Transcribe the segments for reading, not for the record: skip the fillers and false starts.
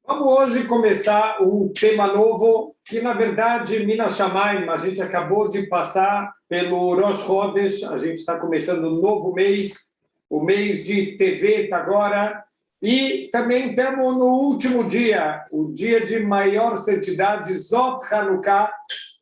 Vamos hoje começar um tema novo, que na verdade, Mina Shamayim, a gente acabou de passar pelo Rosh Chodesh, a gente está começando um novo mês, o mês de TV agora, e também estamos no último dia, o dia de maior santidade, Zot Hanukkah,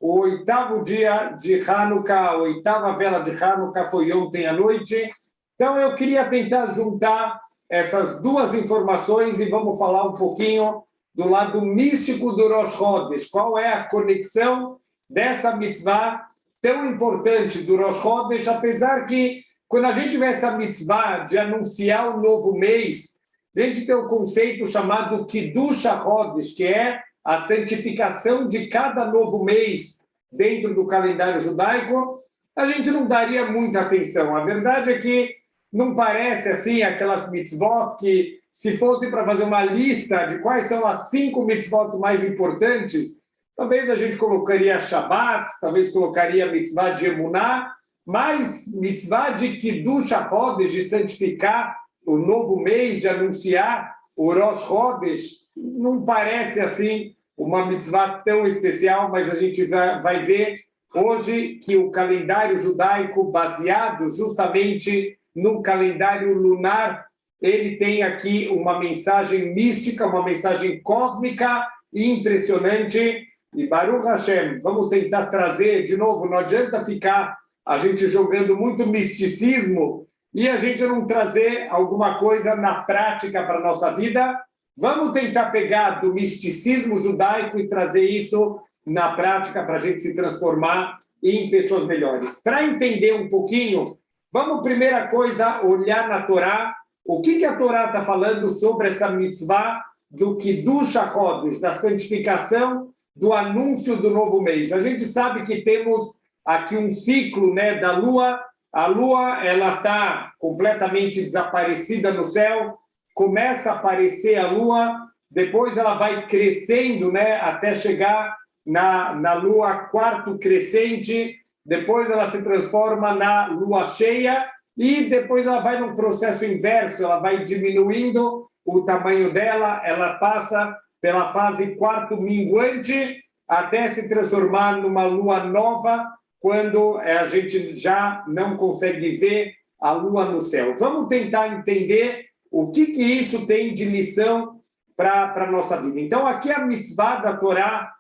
o oitavo dia de Hanukkah, a oitava vela de Hanukkah foi ontem à noite. Então eu queria tentar juntar essas duas informações e vamos falar um pouquinho do lado místico do Rosh Chodesh. Qual é a conexão dessa mitzvah tão importante do Rosh Chodesh, apesar que quando a gente tiver essa mitzvah de anunciar um novo mês, a gente tem um conceito chamado Kiddush HaChodesh, que é a santificação de cada novo mês dentro do calendário judaico. A gente não daria muita atenção. A verdade é que não parece assim aquelas mitzvot que, se fosse para fazer uma lista de quais são as 5 mitzvot mais importantes, talvez a gente colocaria Shabbat, talvez colocaria mitzvah de Emuná, mas mitzvah de Kiddush HaChodesh, de santificar o novo mês, de anunciar o Rosh Chodesh, não parece assim uma mitzvah tão especial, mas a gente vai ver hoje que o calendário judaico, baseado justamente no calendário lunar, ele tem aqui uma mensagem mística, uma mensagem cósmica e impressionante. E Baruch Hashem, vamos tentar trazer de novo, não adianta ficar a gente jogando muito misticismo e a gente não trazer alguma coisa na prática para a nossa vida. Vamos tentar pegar do misticismo judaico e trazer isso na prática para a gente se transformar em pessoas melhores. Para entender um pouquinho, vamos, primeira coisa, olhar na Torá. O que a Torá está falando sobre essa mitzvah do Kiddush HaChodesh, da santificação, do anúncio do novo mês? A gente sabe que temos aqui um ciclo, né, da Lua. A Lua ela está completamente desaparecida no céu, começa a aparecer a Lua, depois ela vai crescendo, né, até chegar na Lua quarto crescente, depois ela se transforma na lua cheia e depois ela vai num processo inverso, ela vai diminuindo o tamanho dela, ela passa pela fase quarto minguante até se transformar numa lua nova, quando a gente já não consegue ver a lua no céu. Vamos tentar entender o que isso tem de lição para a nossa vida. Então, aqui a mitzvah da Torá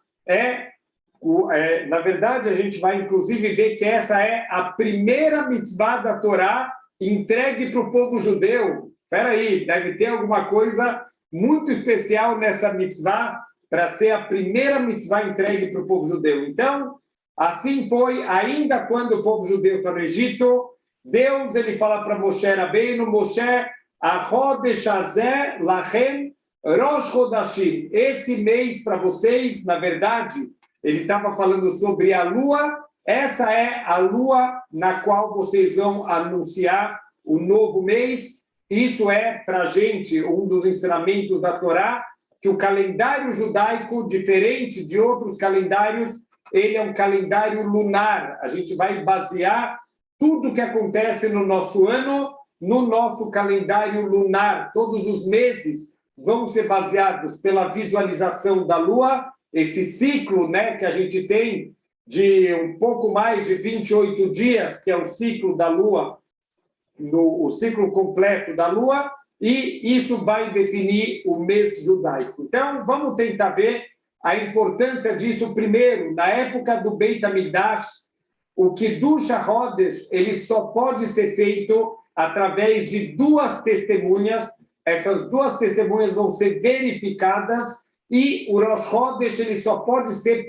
na verdade, a gente vai, inclusive, ver que essa é a primeira mitzvah da Torá entregue para o povo judeu. Espera aí, deve ter alguma coisa muito especial nessa mitzvah para ser a primeira mitzvah entregue para o povo judeu. Então, assim foi, ainda quando o povo judeu está no Egito, Deus ele fala para Moshe Rabbeinu, Moshe, Achodesh hazeh lachem Rosh Chodashim. Esse mês para vocês, na verdade, ele estava falando sobre a lua. Essa é a lua na qual vocês vão anunciar o novo mês. Isso é, para a gente, um dos ensinamentos da Torá, que o calendário judaico, diferente de outros calendários, ele é um calendário lunar. A gente vai basear tudo o que acontece no nosso ano no nosso calendário lunar. Todos os meses vão ser baseados pela visualização da lua, esse ciclo, né, que a gente tem de um pouco mais de 28 dias, que é o ciclo da Lua, o ciclo completo da Lua, e isso vai definir o mês judaico. Então, vamos tentar ver a importância disso primeiro. Na época do Beit HaMikdash, o Kiddush HaChodesh, ele só pode ser feito através de 2 testemunhas. Essas 2 testemunhas vão ser verificadas e o Rosh Chodesh ele só pode ser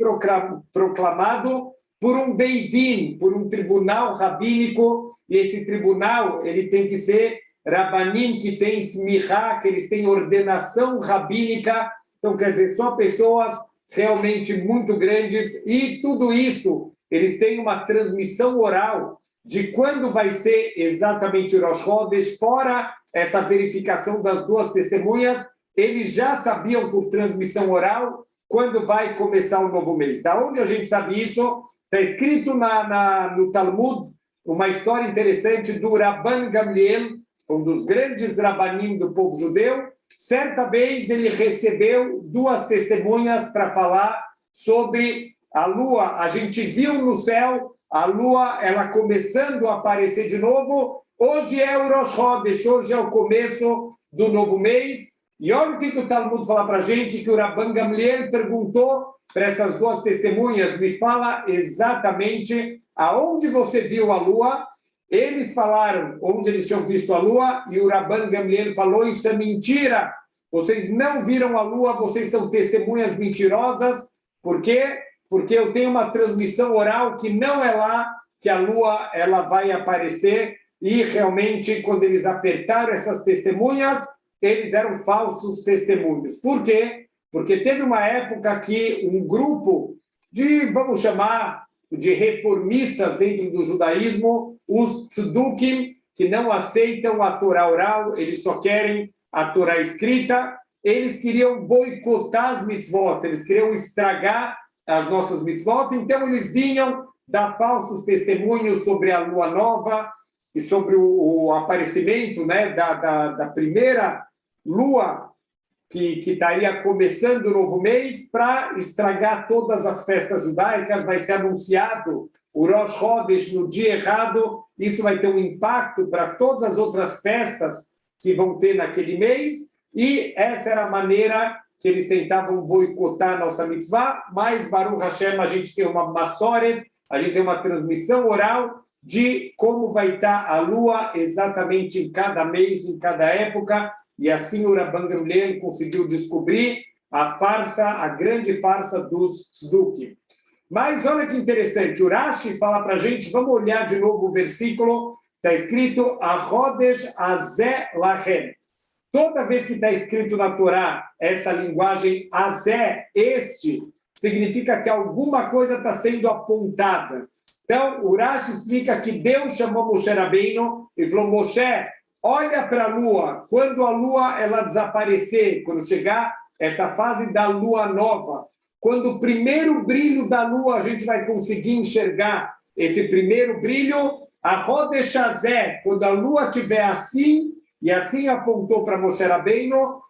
proclamado por um Beit Din, por um tribunal rabínico, e esse tribunal ele tem que ser Rabanim, que tem smichá, que eles têm ordenação rabínica, então quer dizer, só pessoas realmente muito grandes, e tudo isso, eles têm uma transmissão oral de quando vai ser exatamente o Rosh Chodesh, fora essa verificação das 2 testemunhas. Eles já sabiam por transmissão oral quando vai começar o novo mês. Da onde a gente sabe isso? Está escrito no Talmud uma história interessante do Rabban Gamliel, foi um dos grandes rabanim do povo judeu. Certa vez ele recebeu 2 testemunhas para falar sobre a lua. A gente viu no céu a lua, ela começando a aparecer de novo. Hoje é o Rosh Chodesh, hoje é o começo do novo mês. E olha o que o Talmud fala para a gente, que o Rabban Gamliel perguntou para essas 2 testemunhas, me fala exatamente aonde você viu a lua. Eles falaram onde eles tinham visto a lua, e o Rabban Gamliel falou, isso é mentira, vocês não viram a lua, vocês são testemunhas mentirosas. Por quê? Porque eu tenho uma transmissão oral que não é lá que a lua ela vai aparecer, e realmente, quando eles apertaram essas testemunhas, eles eram falsos testemunhos. Por quê? Porque teve uma época que um grupo de, vamos chamar, de reformistas dentro do judaísmo, os tzdukim, que não aceitam a Torá oral, eles só querem a Torá escrita, eles queriam boicotar as mitzvot, eles queriam estragar as nossas mitzvot, então eles vinham dar falsos testemunhos sobre a lua nova e sobre o aparecimento, né, da primeira lua que estaria começando o novo mês, para estragar todas as festas judaicas. Vai ser anunciado o Rosh Chodesh no dia errado, isso vai ter um impacto para todas as outras festas que vão ter naquele mês, e essa era a maneira que eles tentavam boicotar a nossa mitzvah. Mas, Baruch Hashem, a gente tem uma Massoret, a gente tem uma transmissão oral de como vai estar a lua exatamente em cada mês, em cada época, e assim o Rabban Gamliel conseguiu descobrir a farsa, a grande farsa dos tzdukim. Mas olha que interessante, o Rashi fala para a gente, vamos olhar de novo o versículo, está escrito Achodesh Azeh Lachem. Toda vez que está escrito na Torá essa linguagem Azeh, este, significa que alguma coisa está sendo apontada. Então, o Rashi explica que Deus chamou Moshe Rabbeinu e falou, Moshe, olha para a lua, quando a lua ela desaparecer, quando chegar essa fase da lua nova, quando o primeiro brilho da lua a gente vai conseguir enxergar esse primeiro brilho, a Chodesh Hazeh, quando a lua estiver assim, e assim apontou para Moshe Rabbeinu,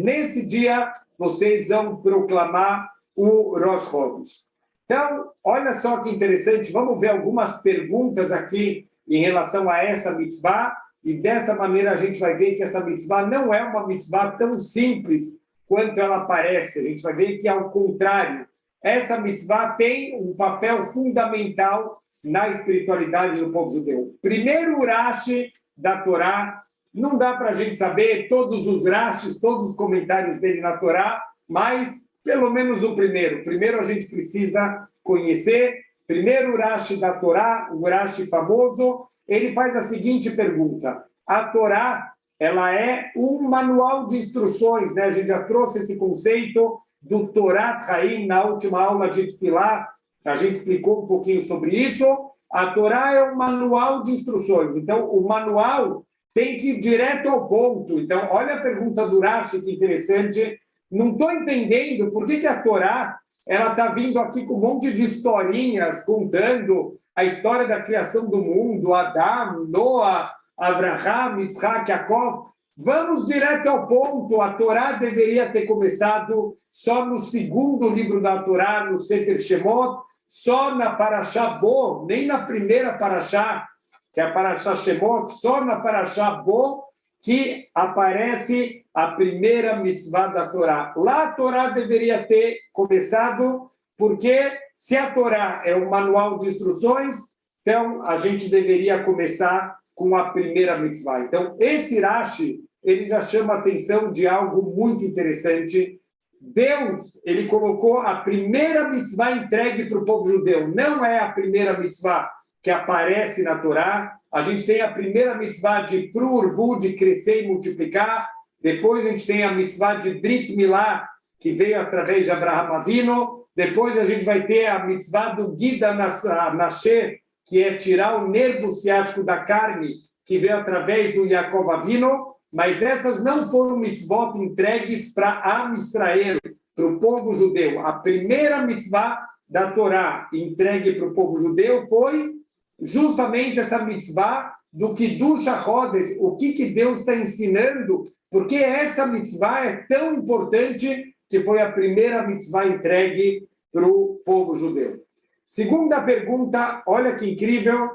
nesse dia vocês vão proclamar o Rosh Chodesh. Então, olha só que interessante, vamos ver algumas perguntas aqui em relação a essa mitzvah, e dessa maneira a gente vai ver que essa mitzvah não é uma mitzvah tão simples quanto ela parece. A gente vai ver que, ao contrário, essa mitzvah tem um papel fundamental na espiritualidade do povo judeu. Primeiro Rashi da Torá, não dá para a gente saber todos os Rashis, todos os comentários dele na Torá, mas pelo menos o primeiro. Primeiro a gente precisa conhecer. Primeiro Rashi da Torá, o Rashi famoso, ele faz a seguinte pergunta. A Torá, ela é um manual de instruções, né? A gente já trouxe esse conceito do Torat Haim na última aula de Tfilá, a gente explicou um pouquinho sobre isso. A Torá é um manual de instruções, então o manual tem que ir direto ao ponto. Então, olha a pergunta do Rashi, que interessante. Não estou entendendo por que a Torá ela está vindo aqui com um monte de historinhas, contando a história da criação do mundo, Adão, Noah, Abraham, Yitzhak, Jacob. Vamos direto ao ponto. A Torá deveria ter começado só no segundo livro da Torá, no Sefer Shemot, só na Parashá Bo, nem na primeira Parashá, que é a Parashá Shemot, só na Parashá Bo que aparece a primeira mitzvah da Torá. Lá a Torá deveria ter começado, porque se a Torá é um manual de instruções, então a gente deveria começar com a primeira mitzvah. Então, esse Rashi, ele já chama a atenção de algo muito interessante. Deus, ele colocou a primeira mitzvah entregue para o povo judeu. Não é a primeira mitzvah que aparece na Torá. A gente tem a primeira mitzvah de Prurvu, de crescer e multiplicar. Depois a gente tem a mitzvah de Brit Milá, que veio através de Abraham Avinu. Depois a gente vai ter a mitzvah do Gida Nasher, que é tirar o nervo ciático da carne, que veio através do Yaakov Avinu. Mas essas não foram mitzvot entregues para Am Israel, para o povo judeu. A primeira mitzvah da Torá entregue para o povo judeu foi justamente essa mitzvah do Kiddush HaChodesh, o que Deus está ensinando, porque essa mitzvah é tão importante que foi a primeira mitzvah entregue para o povo judeu. Segunda pergunta, olha que incrível,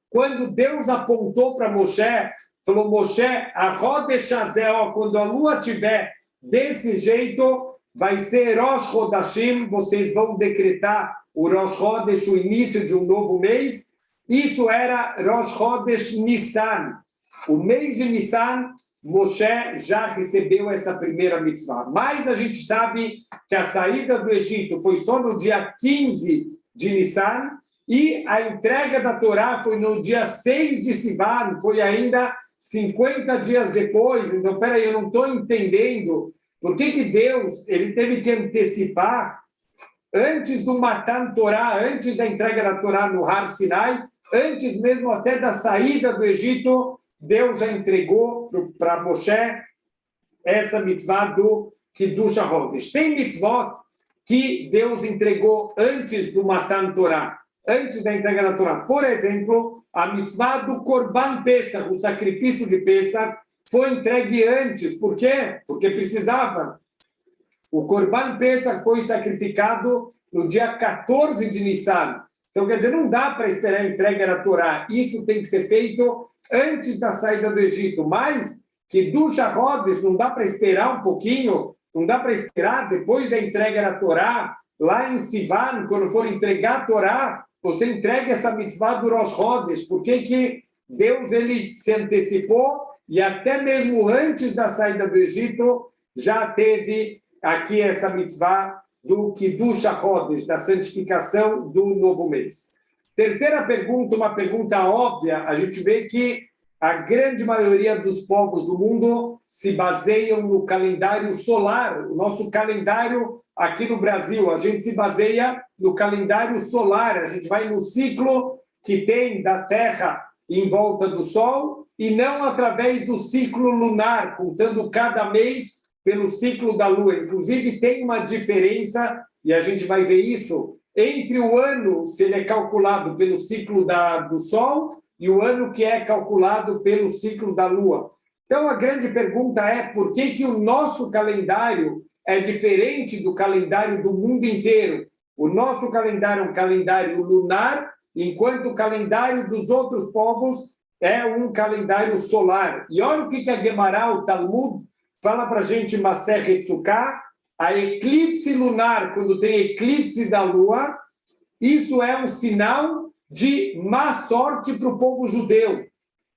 quando Deus apontou para Moshe, falou, Moshe, a Chodesh Hazeh, quando a lua estiver desse jeito, vai ser Rosh Chodashim, vocês vão decretar o Rosh Chodesh, o início de um novo mês. Isso era Rosh Chodesh Nissan. O mês de Nissan, Moshe já recebeu essa primeira mitzvah. Mas a gente sabe que a saída do Egito foi só no dia 15 de Nissan e a entrega da Torá foi no dia 6 de Sivan, foi ainda 50 dias depois. Então, peraí, eu não estou entendendo por que Deus ele teve que antecipar antes do Matan Torá, antes da entrega da Torá no Har Sinai, antes mesmo até da saída do Egito, Deus já entregou para Moshe essa mitzvah do Kiddush HaChodesh. Tem mitzvot que Deus entregou antes do Matan Torá, antes da entrega da Torá. Por exemplo, a mitzvah do Korban Pesach, o sacrifício de Pesach, foi entregue antes. Por quê? Porque precisava. O Korban Pesach foi sacrificado no dia 14 de Nissan. Então, quer dizer, não dá para esperar a entrega da Torá. Isso tem que ser feito antes da saída do Egito. Mas, Kiddush HaChodesh, não dá para esperar um pouquinho, não dá para esperar depois da entrega da Torá, lá em Sivan, quando for entregar a Torá, você entrega essa mitzvah do Rosh Chodesh. Por que Deus ele se antecipou e até mesmo antes da saída do Egito já teve aqui essa mitzvah do Kiddush HaChodesh, da santificação do novo mês. Terceira pergunta, uma pergunta óbvia, a gente vê que a grande maioria dos povos do mundo se baseiam no calendário solar. O nosso calendário aqui no Brasil, a gente se baseia no calendário solar, a gente vai no ciclo que tem da Terra em volta do Sol e não através do ciclo lunar, contando cada mês pelo ciclo da Lua. Inclusive, tem uma diferença, e a gente vai ver isso, entre o ano, se ele é calculado pelo ciclo do Sol, e o ano que é calculado pelo ciclo da Lua. Então, a grande pergunta é por que o nosso calendário é diferente do calendário do mundo inteiro? O nosso calendário é um calendário lunar, enquanto o calendário dos outros povos é um calendário solar. E olha o que a Gemara, o Talmud, fala para a gente, Masechet Sukkah, a eclipse lunar, quando tem eclipse da Lua, isso é um sinal de má sorte para o povo judeu,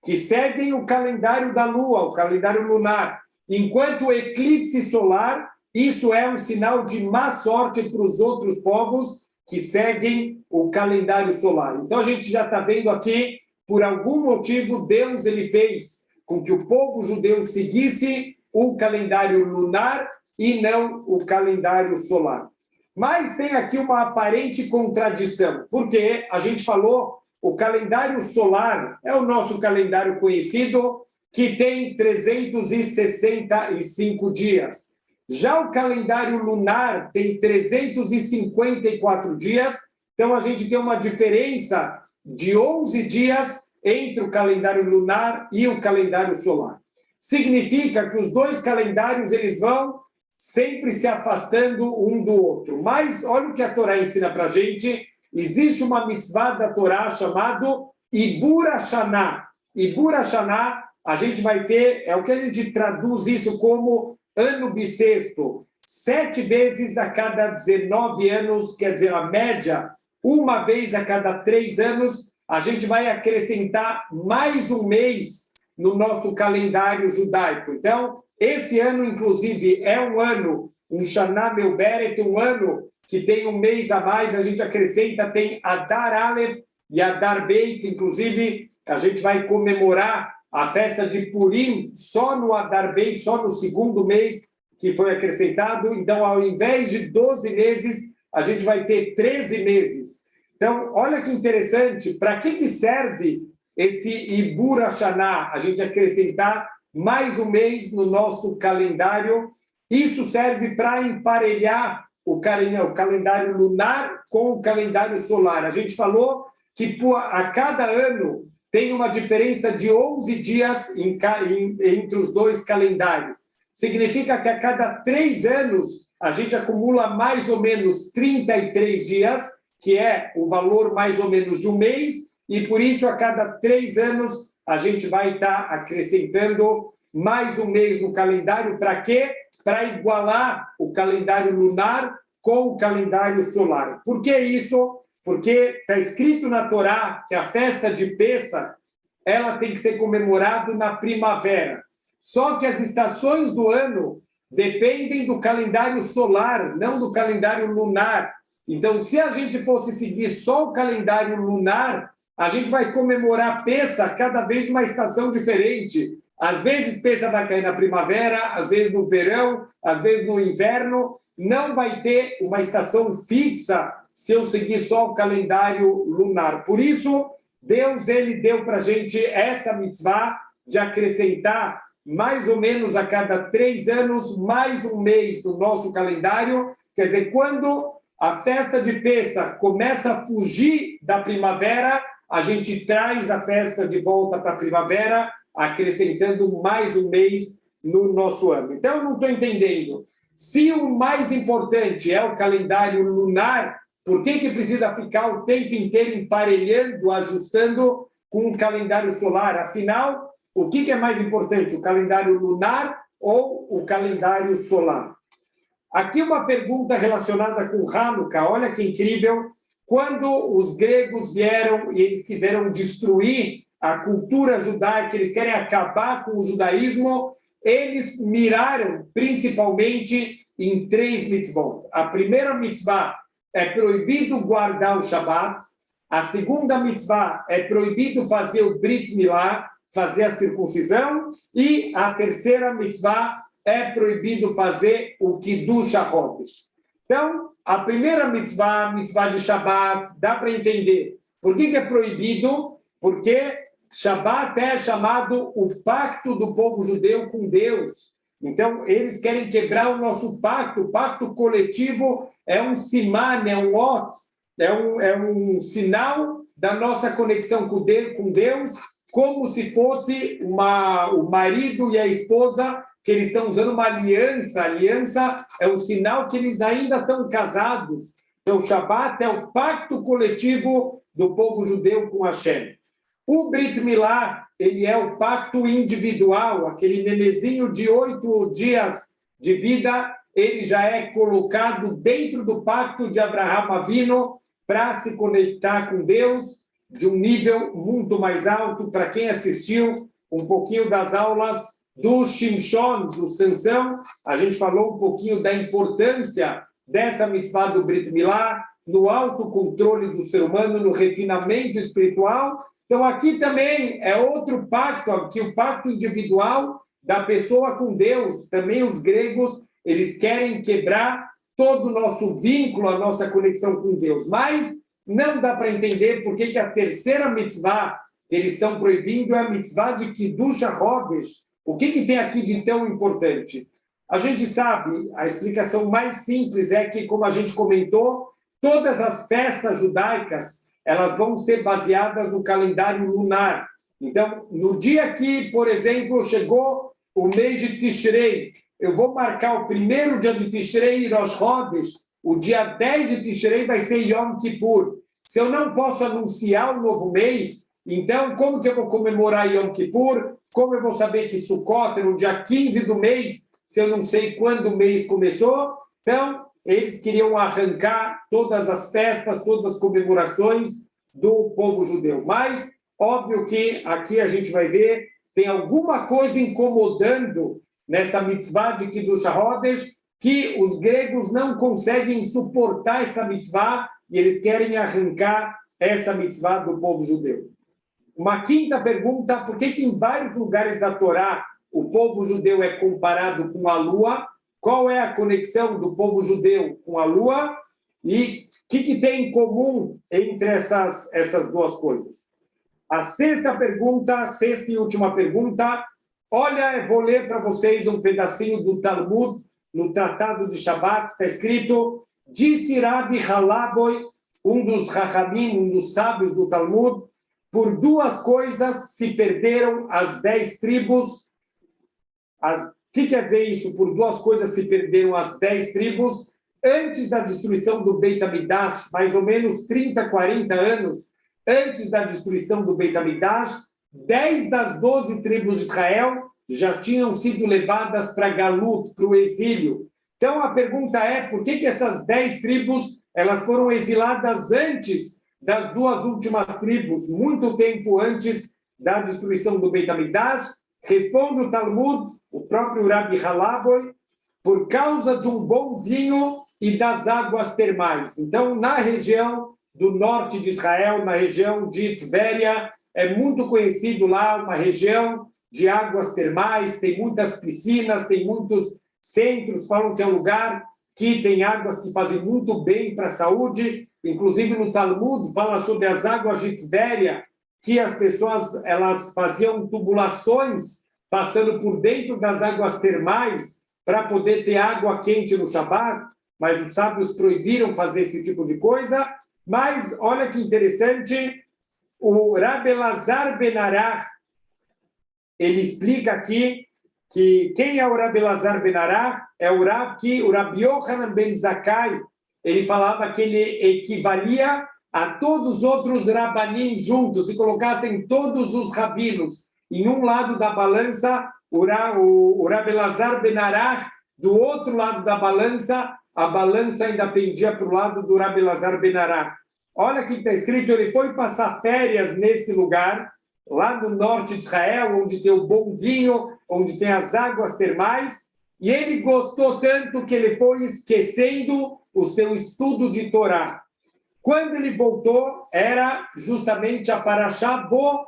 que seguem o calendário da Lua, o calendário lunar. Enquanto o eclipse solar, isso é um sinal de má sorte para os outros povos que seguem o calendário solar. Então, a gente já está vendo aqui, por algum motivo, Deus ele fez com que o povo judeu seguisse o calendário lunar e não o calendário solar. Mas tem aqui uma aparente contradição, porque a gente falou, o calendário solar é o nosso calendário conhecido, que tem 365 dias. Já o calendário lunar tem 354 dias, então a gente tem uma diferença de 11 dias entre o calendário lunar e o calendário solar. Significa que os dois calendários eles vão sempre se afastando um do outro. Mas olha o que a Torá ensina para a gente. Existe uma mitzvah da Torá chamado Ibur HaShanah. Ibur HaShanah, a gente vai ter, é o que a gente traduz isso como ano bissexto. 7 vezes a cada 19 anos, quer dizer, a média, uma vez a cada 3 anos, a gente vai acrescentar mais um mês no nosso calendário judaico. Então, esse ano, inclusive, é um ano, um Shana Meuberet, um ano que tem um mês a mais, a gente acrescenta, tem Adar Aleph e Adar Beit, inclusive, a gente vai comemorar a festa de Purim só no Adar Beit, só no segundo mês que foi acrescentado. Então, ao invés de 12 meses, a gente vai ter 13 meses. Então, olha que interessante, para que serve esse Ibur HaShanah, a gente acrescentar mais um mês no nosso calendário? Isso serve para emparelhar o calendário lunar com o calendário solar. A gente falou que a cada ano tem uma diferença de 11 dias entre os dois calendários. Significa que a cada 3 anos a gente acumula mais ou menos 33 dias, que é o valor mais ou menos de um mês, e por isso a cada 3 anos a gente vai estar acrescentando mais um mês no calendário. Para quê? Para igualar o calendário lunar com o calendário solar. Por que isso? Porque está escrito na Torá que a festa de Pêssach, ela tem que ser comemorada na primavera. Só que as estações do ano dependem do calendário solar, não do calendário lunar. Então, se a gente fosse seguir só o calendário lunar, a gente vai comemorar Pêssach cada vez numa estação diferente. Às vezes Pêssach vai cair na primavera, às vezes no verão, às vezes no inverno. Não vai ter uma estação fixa se eu seguir só o calendário lunar. Por isso, Deus ele deu para a gente essa mitzvah de acrescentar mais ou menos a cada 3 anos, mais um mês do nosso calendário. Quer dizer, quando a festa de Pêssach começa a fugir da primavera, a gente traz a festa de volta para a primavera, acrescentando mais um mês no nosso ano. Então, eu não estou entendendo. Se o mais importante é o calendário lunar, por que precisa ficar o tempo inteiro emparelhando, ajustando com o calendário solar? Afinal, o que é mais importante, o calendário lunar ou o calendário solar? Aqui uma pergunta relacionada com Hanukkah. Olha que incrível. Quando os gregos vieram e eles quiseram destruir a cultura judaica, eles querem acabar com o judaísmo, eles miraram principalmente em 3 mitzvot. A primeira mitzvah é proibido guardar o Shabat. A segunda mitzvah é proibido fazer o Brit Milá, fazer a circuncisão. E a terceira mitzvah é proibido fazer o Kiddush HaChodesh. Então, a primeira mitzvah, mitzvah de Shabat, dá para entender. Por que é proibido? Porque Shabat é chamado o pacto do povo judeu com Deus. Então, eles querem quebrar o nosso pacto. O pacto coletivo é um siman, é um ot, é um sinal da nossa conexão com Deus, como se fosse o marido e a esposa, que eles estão usando uma aliança. A aliança é um sinal que eles ainda estão casados. Então, o Shabat é o pacto coletivo do povo judeu com Hashem. O Brit Milá, ele é o pacto individual, aquele bebezinho de 8 dias de vida, ele já é colocado dentro do pacto de Abraham Avino para se conectar com Deus de um nível muito mais alto. Para quem assistiu um pouquinho das aulas do Shimshon, do Sansão, a gente falou um pouquinho da importância dessa mitzvah do Brit Milá, no autocontrole do ser humano, no refinamento espiritual. Então, aqui também é outro pacto, aqui o pacto individual da pessoa com Deus. Também os gregos, eles querem quebrar todo o nosso vínculo, a nossa conexão com Deus. Mas não dá para entender por que a terceira mitzvah que eles estão proibindo é a mitzvah de Kiddush HaChodesh. O que tem aqui de tão importante? A gente sabe, a explicação mais simples é que, como a gente comentou, todas as festas judaicas elas vão ser baseadas no calendário lunar. Então, no dia que, por exemplo, chegou o mês de Tishrei, eu vou marcar o primeiro dia de Tishrei, Rosh Chodesh, o dia 10 de Tishrei vai ser Yom Kippur. Se eu não posso anunciar o novo mês, então como que eu vou comemorar Yom Kippur? Como eu vou saber que Sukkot é no dia 15 do mês, se eu não sei quando o mês começou? Então, eles queriam arrancar todas as festas, todas as comemorações do povo judeu. Mas, óbvio que aqui a gente vai ver, tem alguma coisa incomodando nessa mitzvah de Kiddush HaChodesh, que os gregos não conseguem suportar essa mitzvah e eles querem arrancar essa mitzvah do povo judeu. Uma quinta pergunta, por que em vários lugares da Torá o povo judeu é comparado com a lua? Qual é a conexão do povo judeu com a lua? E o que tem em comum entre essas duas coisas? A sexta pergunta, sexta e última pergunta. Olha, eu vou ler para vocês um pedacinho do Talmud, no Tratado de Shabat, está escrito: disse Rabi Halaboi, um dos Chachamim, um dos sábios do Talmud, por duas coisas se perderam as 10 tribos. O que quer dizer isso? Por duas coisas se perderam as 10 tribos. Antes da destruição do Beit HaMikdash, mais ou menos 30, 40 anos antes da destruição do Beit HaMikdash, 10 das 12 tribos de Israel já tinham sido levadas para Galut, para o exílio. Então, a pergunta é, por que essas 10 tribos elas foram exiladas antes das duas últimas tribos, muito tempo antes da destruição do Beit HaMikdash? Responde o Talmud, o próprio Rabbi Halaboy, por causa de um bom vinho e das águas termais. Então, na região do norte de Israel, na região de Tvéria, é muito conhecido lá, uma região de águas termais, tem muitas piscinas, tem muitos centros, falam que é um lugar que tem águas que fazem muito bem para a saúde. Inclusive, no Talmud, fala sobre as águas de Tvéria, que as pessoas elas faziam tubulações passando por dentro das águas termais para poder ter água quente no Shabat, mas os sábios proibiram fazer esse tipo de coisa. Mas olha que interessante, o Rabbi Elazar ben Arach, ele explica aqui que quem é o Rabbi Elazar ben Arach? É o Rav que o Rabbi Yochanan ben Zakkai, ele falava que ele equivalia a todos os outros rabanim juntos, e colocassem todos os rabinos em um lado da balança, o Rabbi Elazar ben Arach, do outro lado da balança, a balança ainda pendia para o lado do Rabbi Elazar ben Arach. Olha o que está escrito, ele foi passar férias nesse lugar, lá no norte de Israel, onde tem o bom vinho, onde tem as águas termais, e ele gostou tanto que ele foi esquecendo o seu estudo de Torá. Quando ele voltou, era justamente a Parashá Bo,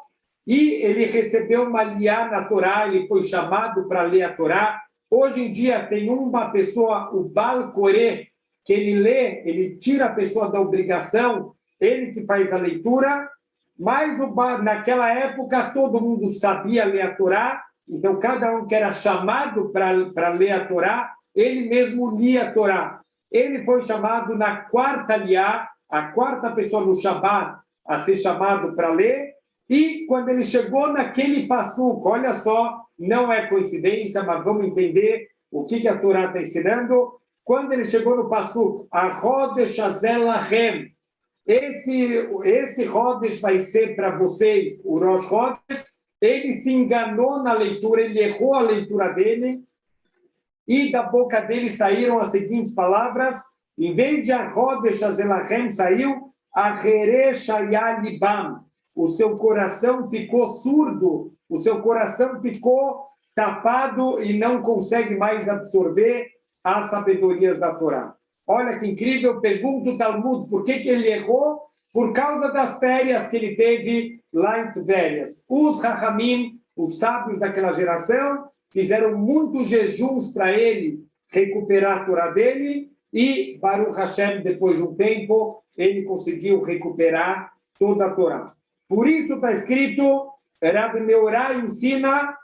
e ele recebeu uma liá na Torá, ele foi chamado para ler a Torá. Hoje em dia tem uma pessoa, o Bal Koré, que ele lê, ele tira a pessoa da obrigação, ele que faz a leitura, mas naquela época todo mundo sabia ler a Torá, então cada um que era chamado para ler a Torá, ele mesmo lia a Torá. Ele foi chamado na quarta liá, a quarta pessoa no Shabat a ser chamado para ler, e quando ele chegou naquele passuco, olha só, não é coincidência, mas vamos entender o que a Torá está ensinando. Quando ele chegou no passuco, a Rodesh Hazel Lachem, esse Rodesh vai ser para vocês, o Rosh Rodesh, ele se enganou na leitura, ele errou a leitura dele, e da boca dele saíram as seguintes palavras, em vez de a Rodesh Hazel Lachem, saiu a Heresh Haya Libam, o seu coração ficou surdo, o seu coração ficou tapado e não consegue mais absorver as sabedorias da Torá. Olha que incrível, pergunta o Talmud, por que ele errou? Por causa das férias que ele teve lá em Tvérias. Os Rahamim, os sábios daquela geração, fizeram muitos jejuns para ele recuperar a Torá dele, e Baruch Hashem, depois de um tempo, ele conseguiu recuperar toda a Torá. Por isso está escrito, Rabbi Meorá ensina,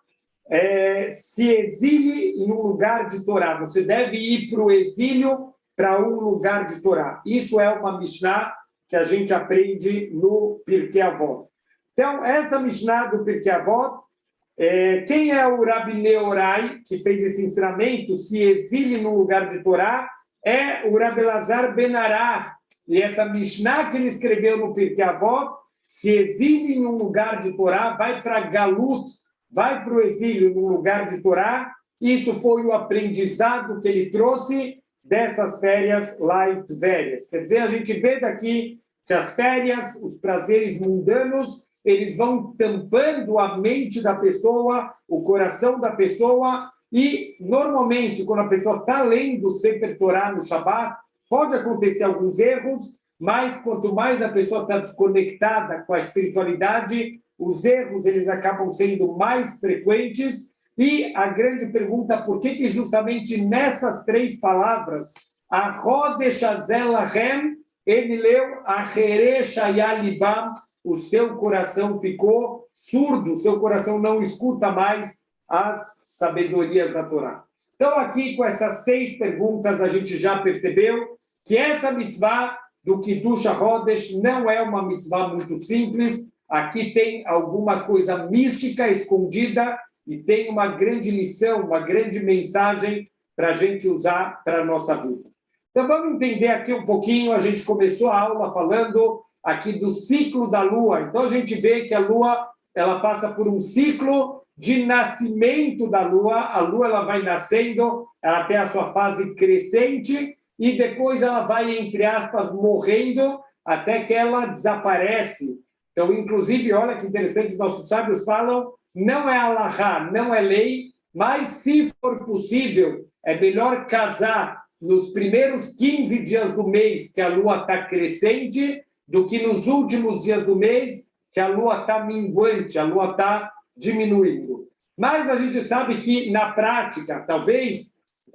se exile em um lugar de Torá. Você deve ir para o exílio, para um lugar de Torá. Isso é uma Mishnah que a gente aprende no Pirkei Avot. Então, essa Mishnah do Pirkei Avot, quem é o Rabbi Meorai, que fez esse ensinamento, se exile num lugar de Torá, é o Rabbi Elazar ben Arach. E essa Mishnah que ele escreveu no Pirkei Avot, se exile em um lugar de Torá, vai para Galut, vai para o exílio num lugar de Torá. Isso foi o aprendizado que ele trouxe dessas férias lá em Tvérias. Quer dizer, a gente vê daqui que as férias, os prazeres mundanos, eles vão tampando a mente da pessoa, o coração da pessoa, e normalmente, quando a pessoa está lendo o Sefer Torá no Shabat, pode acontecer alguns erros, mas quanto mais a pessoa está desconectada com a espiritualidade, os erros eles acabam sendo mais frequentes. E a grande pergunta, por que justamente nessas três palavras, a Rodesh Hazel Lachem, ele leu a Heresh Haya Libam, o seu coração ficou surdo, o seu coração não escuta mais as sabedorias da Torá. Então aqui com essas 6 perguntas a gente já percebeu que essa mitzvah do Kiddush HaChodesh não é uma mitzvah muito simples, aqui tem alguma coisa mística escondida e tem uma grande lição, uma grande mensagem para a gente usar para a nossa vida. Então, vamos entender aqui um pouquinho. A gente começou a aula falando aqui do ciclo da Lua. Então, a gente vê que a Lua ela passa por um ciclo de nascimento da Lua. A Lua ela vai nascendo até a sua fase crescente e depois ela vai, entre aspas, morrendo até que ela desaparece. Então, inclusive, olha que interessante, os nossos sábios falam, não é alahá, não é lei, mas, se for possível, é melhor casar nos primeiros 15 dias do mês que a Lua está crescente do que nos últimos dias do mês que a Lua está minguante, a Lua está diminuindo. Mas a gente sabe que, na prática, talvez,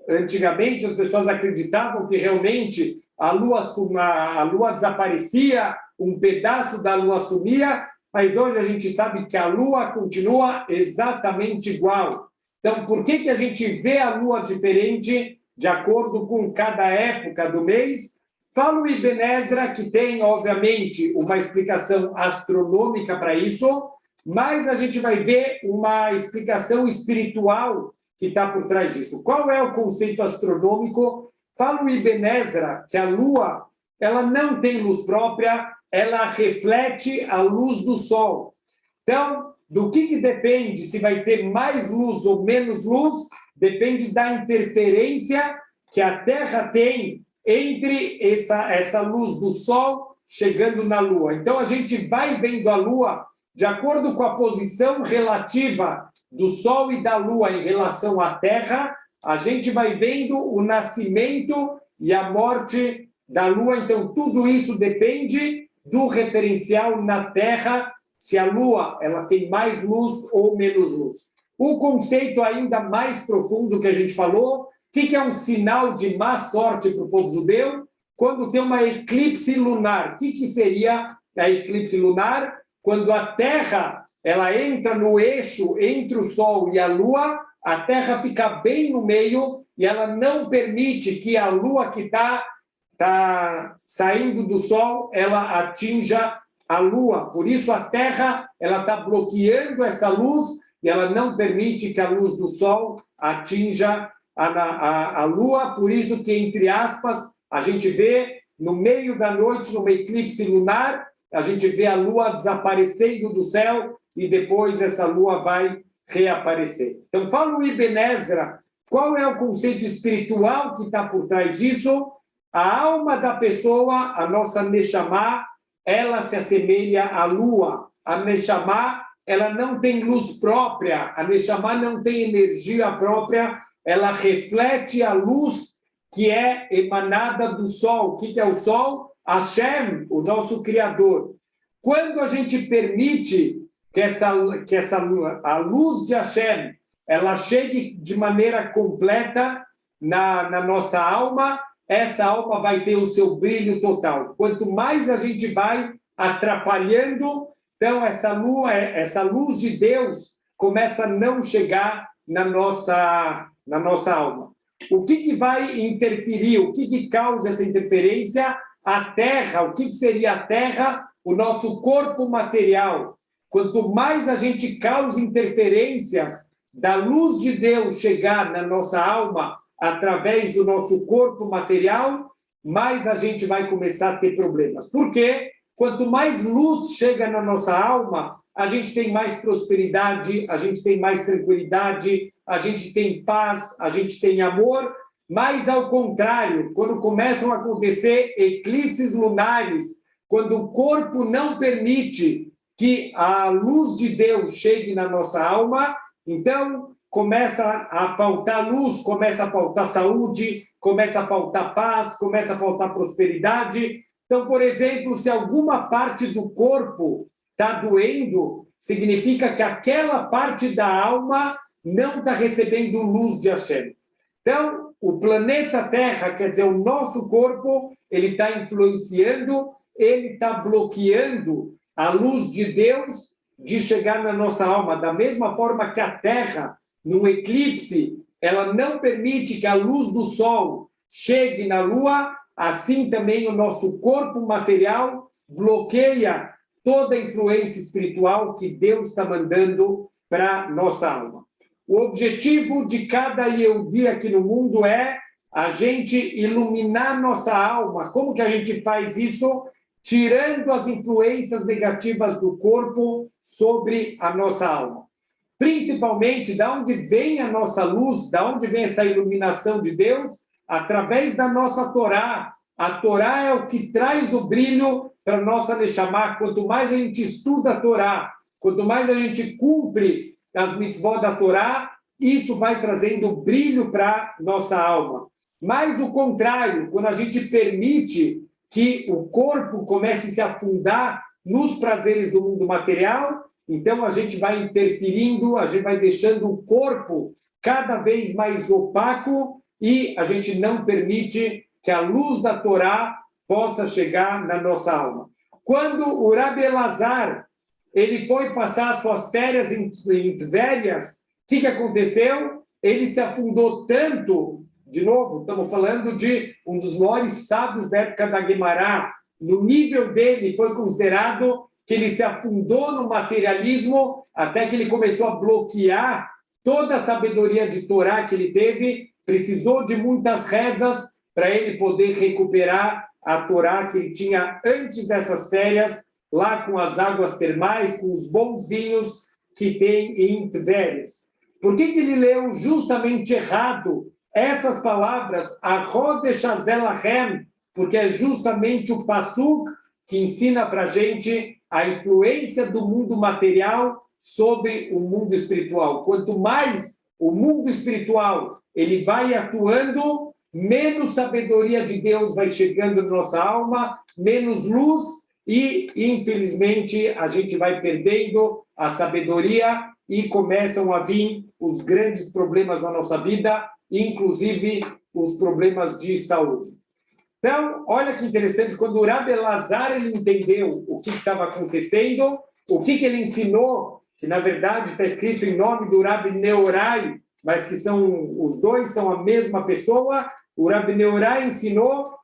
antigamente, as pessoas acreditavam que realmente a Lua desaparecia, um pedaço da Lua sumia, mas hoje a gente sabe que a Lua continua exatamente igual. Então, por que a gente vê a Lua diferente de acordo com cada época do mês? Fala o Ibn Ezra, que tem, obviamente, uma explicação astronômica para isso, mas a gente vai ver uma explicação espiritual que está por trás disso. Qual é o conceito astronômico? Fala o Ibn Ezra que a Lua ela não tem luz própria, ela reflete a luz do Sol. Então, do que depende se vai ter mais luz ou menos luz? Depende da interferência que a Terra tem entre essa luz do Sol chegando na Lua. Então, a gente vai vendo a Lua de acordo com a posição relativa do Sol e da Lua em relação à Terra, a gente vai vendo o nascimento e a morte da Lua. Então, tudo isso depende do referencial na Terra, se a Lua ela tem mais luz ou menos luz. O conceito ainda mais profundo que a gente falou, o que é um sinal de má sorte para o povo judeu? Quando tem uma eclipse lunar. O que seria a eclipse lunar? Quando a Terra ela entra no eixo entre o Sol e a Lua, a Terra fica bem no meio e ela não permite que a Lua que está saindo do Sol, ela atinja a Lua. Por isso, a Terra ela está bloqueando essa luz e ela não permite que a luz do Sol atinja a Lua. Por isso que, entre aspas, a gente vê no meio da noite, numa eclipse lunar, a gente vê a Lua desaparecendo do céu e depois essa Lua vai reaparecer. Então, fala o Ibn Ezra, qual é o conceito espiritual que está por trás disso? A alma da pessoa, a nossa Neshama, ela se assemelha à Lua. A Neshama, ela não tem luz própria, a Neshama não tem energia própria, ela reflete a luz que é emanada do Sol. O que é o Sol? Hashem, o nosso Criador. Quando a gente permite que a luz de Hashem ela chegue de maneira completa na nossa alma, essa alma vai ter o seu brilho total. Quanto mais a gente vai atrapalhando, então essa luz de Deus começa a não chegar na nossa alma. O que vai interferir? O que causa essa interferência? A Terra. O que seria a Terra? O nosso corpo material. Quanto mais a gente causa interferências da luz de Deus chegar na nossa alma através do nosso corpo material, mais a gente vai começar a ter problemas. Por quê? Quanto mais luz chega na nossa alma, a gente tem mais prosperidade, a gente tem mais tranquilidade, a gente tem paz, a gente tem amor. Mas, ao contrário, quando começam a acontecer eclipses lunares, quando o corpo não permite que a luz de Deus chegue na nossa alma, então começa a faltar luz, começa a faltar saúde, começa a faltar paz, começa a faltar prosperidade. Então, por exemplo, se alguma parte do corpo está doendo, significa que aquela parte da alma não está recebendo luz de Hashem. Então, o planeta Terra, quer dizer, o nosso corpo, ele está influenciando, ele está bloqueando a luz de Deus de chegar na nossa alma. Da mesma forma que a Terra, num eclipse, ela não permite que a luz do Sol chegue na Lua, assim também o nosso corpo material bloqueia toda a influência espiritual que Deus está mandando para nossa alma. O objetivo de cada Yehudi aqui no mundo é a gente iluminar nossa alma. Como que a gente faz isso? Tirando as influências negativas do corpo sobre a nossa alma. Principalmente, de onde vem a nossa luz, de onde vem essa iluminação de Deus? Através da nossa Torá. A Torá é o que traz o brilho para a nossa Neshama. Quanto mais a gente estuda a Torá, quanto mais a gente cumpre as mitzvot da Torá, isso vai trazendo brilho para a nossa alma. Mas o contrário, quando a gente permite que o corpo comece a se afundar nos prazeres do mundo material, então a gente vai interferindo, a gente vai deixando o corpo cada vez mais opaco e a gente não permite que a luz da Torá possa chegar na nossa alma. Quando o Rabi Elazar ele foi passar suas férias em Tvérias, o que aconteceu? Ele se afundou tanto, de novo, estamos falando de um dos maiores sábios da época da Guemará, no nível dele foi considerado que ele se afundou no materialismo até que ele começou a bloquear toda a sabedoria de Torá que ele teve, precisou de muitas rezas para ele poder recuperar a Torá que ele tinha antes dessas férias, lá com as águas termais, com os bons vinhos que tem em Tvérias. Por que ele leu justamente errado essas palavras, Achodesh Azelachem? Porque é justamente o Passuk que ensina para a gente a influência do mundo material sobre o mundo espiritual. Quanto mais o mundo espiritual ele vai atuando, menos sabedoria de Deus vai chegando na nossa alma, menos luz, e, infelizmente, a gente vai perdendo a sabedoria e começam a vir os grandes problemas na nossa vida, inclusive os problemas de saúde. Então, olha que interessante, quando o Rabi Elazar ele entendeu o que estava acontecendo, o que ele ensinou, que na verdade está escrito em nome do Rabi Neorai, mas que os dois são a mesma pessoa, o Rabi Neorai ensinou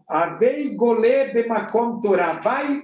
Avei Golé Bemakom Torá, vai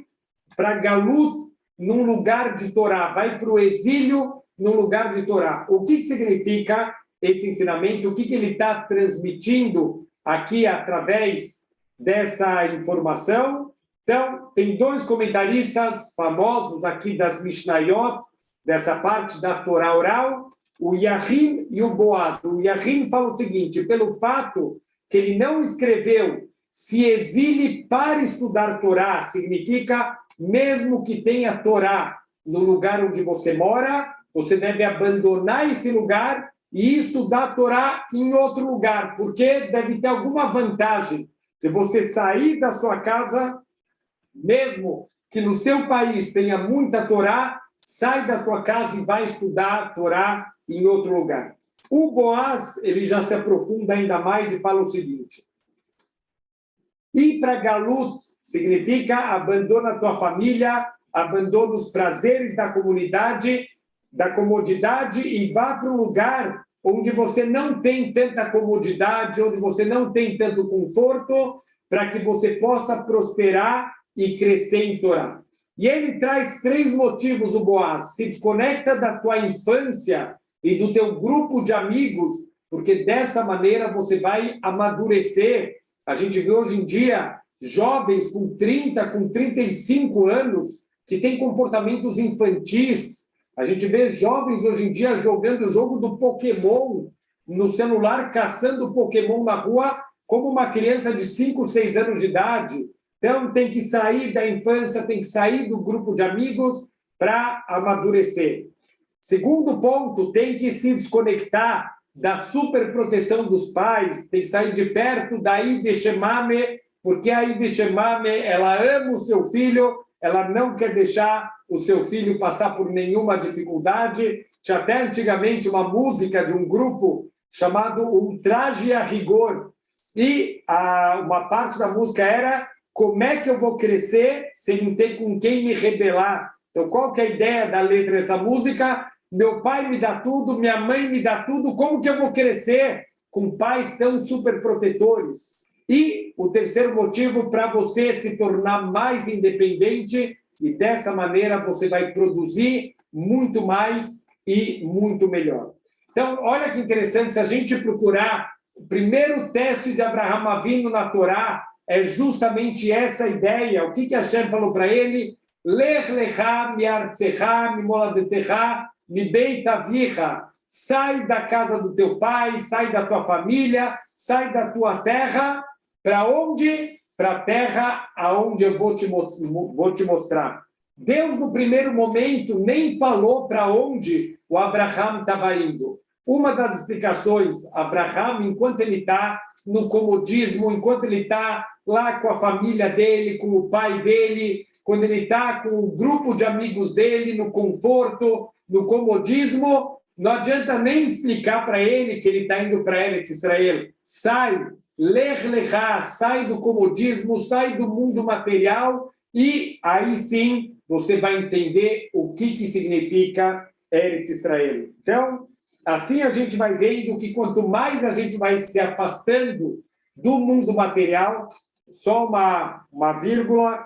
para Galut num lugar de Torá, vai para o exílio num lugar de Torá. O que significa esse ensinamento? O que ele está transmitindo aqui através dessa informação? Então, tem dois comentaristas famosos aqui das Mishnayot, dessa parte da Torá oral, o Yahim e o Boaz. O Yahim fala o seguinte, pelo fato que ele não escreveu se exile para estudar Torá, significa, mesmo que tenha Torá no lugar onde você mora, você deve abandonar esse lugar e estudar Torá em outro lugar, porque deve ter alguma vantagem de você sair da sua casa, mesmo que no seu país tenha muita Torá, sai da tua casa e vai estudar Torá em outro lugar. O Boaz, ele já se aprofunda ainda mais e fala o seguinte, ir para Galut significa abandona a tua família, abandona os prazeres da comunidade, da comodidade e vá para um lugar onde você não tem tanta comodidade, onde você não tem tanto conforto, para que você possa prosperar e crescer em Torá. E ele traz 3 motivos, o Boaz. Se desconecta da tua infância e do teu grupo de amigos, porque dessa maneira você vai amadurecer. A gente vê hoje em dia jovens com 30, com 35 anos que têm comportamentos infantis. A gente vê jovens hoje em dia jogando o jogo do Pokémon no celular, caçando Pokémon na rua, como uma criança de 5, 6 anos de idade. Então, tem que sair da infância, tem que sair do grupo de amigos para amadurecer. Segundo ponto, tem que se desconectar da superproteção dos pais, tem que sair de perto da Ide Shemame, porque a Ide Shemame, ela ama o seu filho, ela não quer deixar o seu filho passar por nenhuma dificuldade. Tinha até antigamente uma música de um grupo chamado Ultraje a Rigor, e uma parte da música era como é que eu vou crescer sem não ter com quem me rebelar? Então, qual que é a ideia da letra dessa música? Meu pai me dá tudo, minha mãe me dá tudo, como que eu vou crescer com pais tão super protetores? E o terceiro motivo para você se tornar mais independente, e dessa maneira você vai produzir muito mais e muito melhor. Então, olha que interessante, se a gente procurar o primeiro teste de Abraham Avinu na Torá, é justamente essa ideia. O que Hashem falou para ele? Lech lecha miartzecha mimoladetecha mibeit avicha. Sai da casa do teu pai, sai da tua família, sai da tua terra. Para onde? Para a terra aonde eu vou te mostrar. Deus, no primeiro momento, nem falou para onde o Abraham estava indo. Uma das explicações, Abraham, enquanto ele está no comodismo, enquanto ele está lá com a família dele, com o pai dele, quando ele está com o grupo de amigos dele, no conforto, no comodismo, não adianta nem explicar para ele que ele está indo para Eretz Israel. Sai, lech lechá, sai do comodismo, sai do mundo material e aí sim você vai entender o que significa Eretz Israel. Então, assim a gente vai vendo que quanto mais a gente vai se afastando do mundo material, só uma vírgula,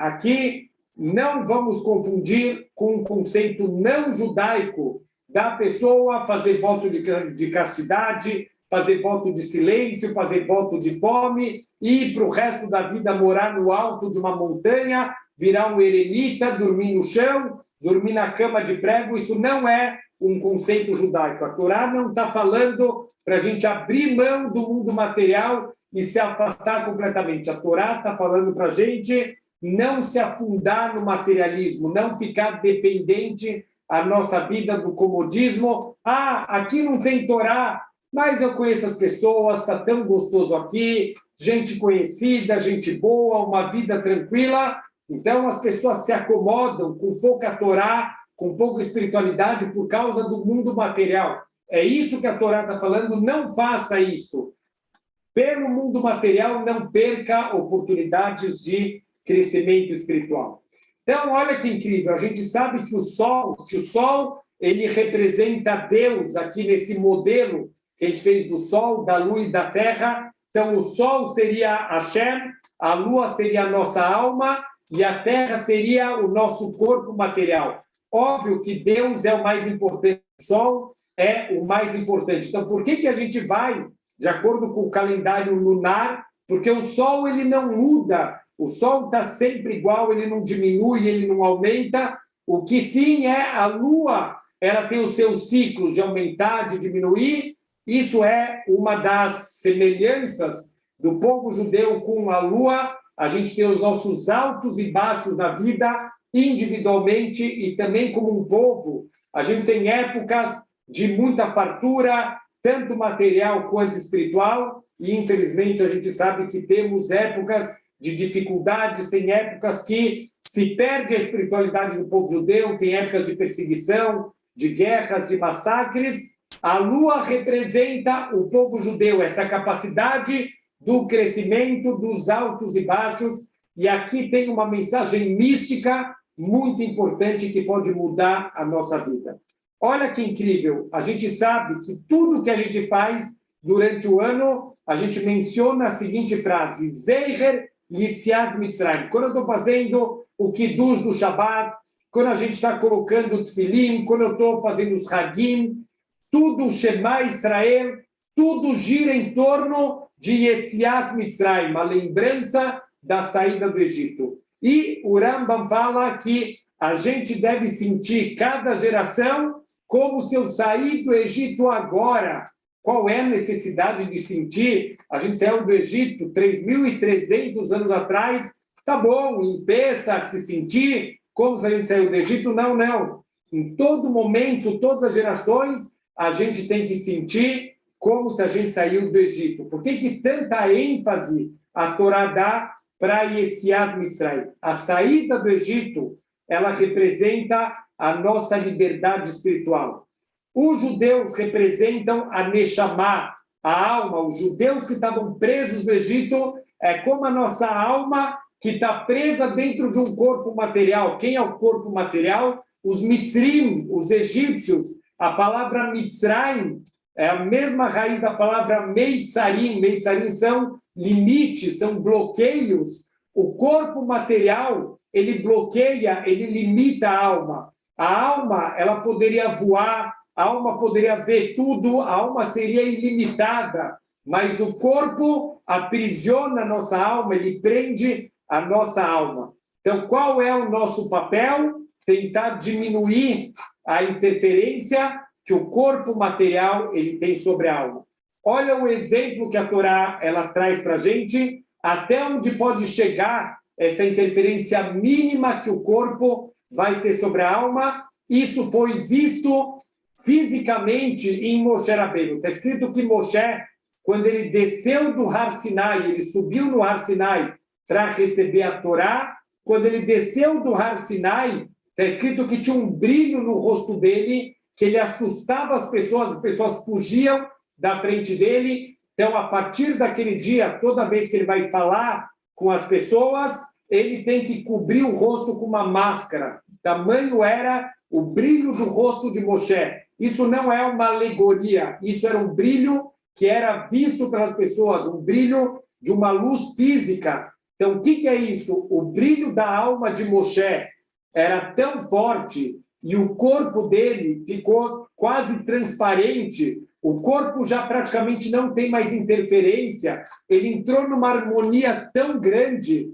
aqui não vamos confundir com o conceito não judaico da pessoa fazer voto de castidade, fazer voto de silêncio, fazer voto de fome e para o resto da vida morar no alto de uma montanha, virar um eremita, dormir no chão, dormir na cama de prego. Isso não é um conceito judaico. A Torá não está falando para a gente abrir mão do mundo material e se afastar completamente. A Torá está falando para a gente não se afundar no materialismo, não ficar dependente a nossa vida do comodismo. Aqui não tem Torá, mas eu conheço as pessoas, está tão gostoso aqui, gente conhecida, gente boa, uma vida tranquila. Então as pessoas se acomodam com pouca Torá, com pouca espiritualidade por causa do mundo material. É isso que a Torá está falando, não faça isso. Pelo mundo material, não perca oportunidades de crescimento espiritual. Então, olha que incrível, a gente sabe que se o Sol ele representa Deus aqui nesse modelo que a gente fez do Sol, da Lua e da Terra, então o Sol seria Hashem, a Lua seria a nossa alma e a Terra seria o nosso corpo material. Óbvio que Deus é o mais importante, o Sol é o mais importante. Então, por que a gente vai, de acordo com o calendário lunar? Porque o Sol ele não muda, o Sol está sempre igual, ele não diminui, ele não aumenta. O que sim é a Lua, ela tem os seus ciclos de aumentar, de diminuir. Isso é uma das semelhanças do povo judeu com a Lua. A gente tem os nossos altos e baixos na vida, individualmente e também como um povo. A gente tem épocas de muita fartura, tanto material quanto espiritual, e infelizmente a gente sabe que temos épocas de dificuldades, tem épocas que se perde a espiritualidade do povo judeu, tem épocas de perseguição, de guerras, de massacres. A Lua representa o povo judeu, essa capacidade do crescimento, dos altos e baixos, e aqui tem uma mensagem mística muito importante que pode mudar a nossa vida. Olha que incrível, a gente sabe que tudo que a gente faz durante o ano, a gente menciona a seguinte frase, Zecher Yitziat Mitzrayim. Quando eu estou fazendo o Kiddush do Shabbat, quando a gente está colocando o Tfilim, quando eu estou fazendo os Hagim, tudo Shema Israel, tudo gira em torno de Yetziat Mitzrayim, a lembrança da saída do Egito. E o Rambam fala que a gente deve sentir cada geração como se eu sair do Egito agora. Qual é a necessidade de sentir? A gente saiu do Egito 3.300 anos atrás, tá bom, em Pessah, se sentir como se a gente saiu do Egito? Não, não. Em todo momento, todas as gerações, a gente tem que sentir como se a gente saiu do Egito. Por que tanta ênfase a Torá dá para Yetziat Mitzrayim? A saída do Egito, ela representa a nossa liberdade espiritual. Os judeus representam a Neshama, a alma. Os judeus que estavam presos no Egito é como a nossa alma que está presa dentro de um corpo material. Quem é o corpo material? Os Mitzrim, os egípcios. A palavra Mitzrayim é a mesma raiz da palavra Meitzarim. Meitzarim são limites, são bloqueios. O corpo material ele bloqueia, ele limita a alma. A alma, ela poderia voar, a alma poderia ver tudo, a alma seria ilimitada, mas o corpo aprisiona a nossa alma, ele prende a nossa alma. Então, qual é o nosso papel? Tentar diminuir a interferência que o corpo material ele tem sobre a alma. Olha o exemplo que a Torá ela traz para a gente, até onde pode chegar essa interferência mínima que o corpo vai ter sobre a alma. Isso foi visto fisicamente em Moshe Rabbeinu. Está escrito que Moshe, quando ele desceu do Har Sinai, ele subiu no Har Sinai para receber a Torá, quando ele desceu do Har Sinai, está escrito que tinha um brilho no rosto dele, que ele assustava as pessoas fugiam da frente dele. Então, a partir daquele dia, toda vez que ele vai falar com as pessoas, ele tem que cobrir o rosto com uma máscara. Tamanho era o brilho do rosto de Moshe. Isso não é uma alegoria, isso era um brilho que era visto pelas pessoas, um brilho de uma luz física. Então, o que é isso? O brilho da alma de Moshe era tão forte e o corpo dele ficou quase transparente, o corpo já praticamente não tem mais interferência, ele entrou numa harmonia tão grande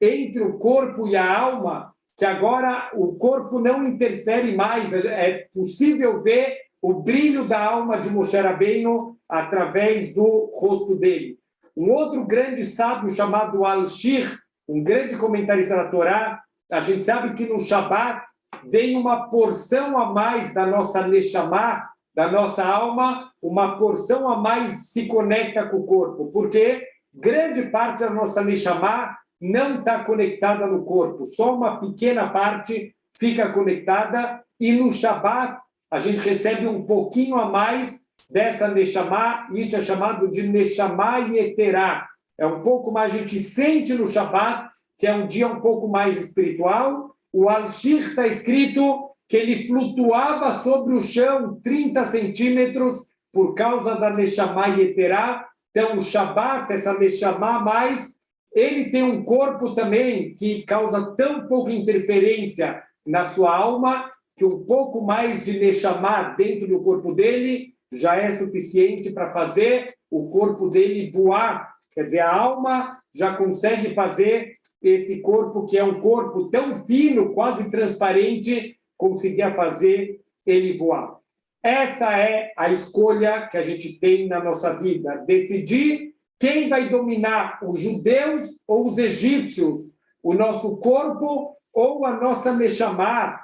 entre o corpo e a alma, que agora o corpo não interfere mais, é possível ver o brilho da alma de Moshe Rabbeinu através do rosto dele. Um outro grande sábio chamado Al-Shir, um grande comentarista da Torá, a gente sabe que no Shabat vem uma porção a mais da nossa Neshama, da nossa alma, uma porção a mais se conecta com o corpo, porque grande parte da nossa Neshama não está conectada no corpo, só uma pequena parte fica conectada, e no Shabat a gente recebe um pouquinho a mais dessa Neshama, isso é chamado de Neshama Yeterá, é um pouco mais, a gente sente no Shabat, que é um dia um pouco mais espiritual. O Al-Shir está escrito que ele flutuava sobre o chão 30 centímetros por causa da Neshama Yeterá. Então, o Shabat, essa Neshama mais, ele tem um corpo também que causa tão pouca interferência na sua alma, que um pouco mais de Neshama dentro do corpo dele já é suficiente para fazer o corpo dele voar. Quer dizer, a alma já consegue fazer esse corpo, que é um corpo tão fino, quase transparente, conseguia fazer ele voar. Essa é a escolha que a gente tem na nossa vida, decidir quem vai dominar, os judeus ou os egípcios, o nosso corpo ou a nossa Neshama.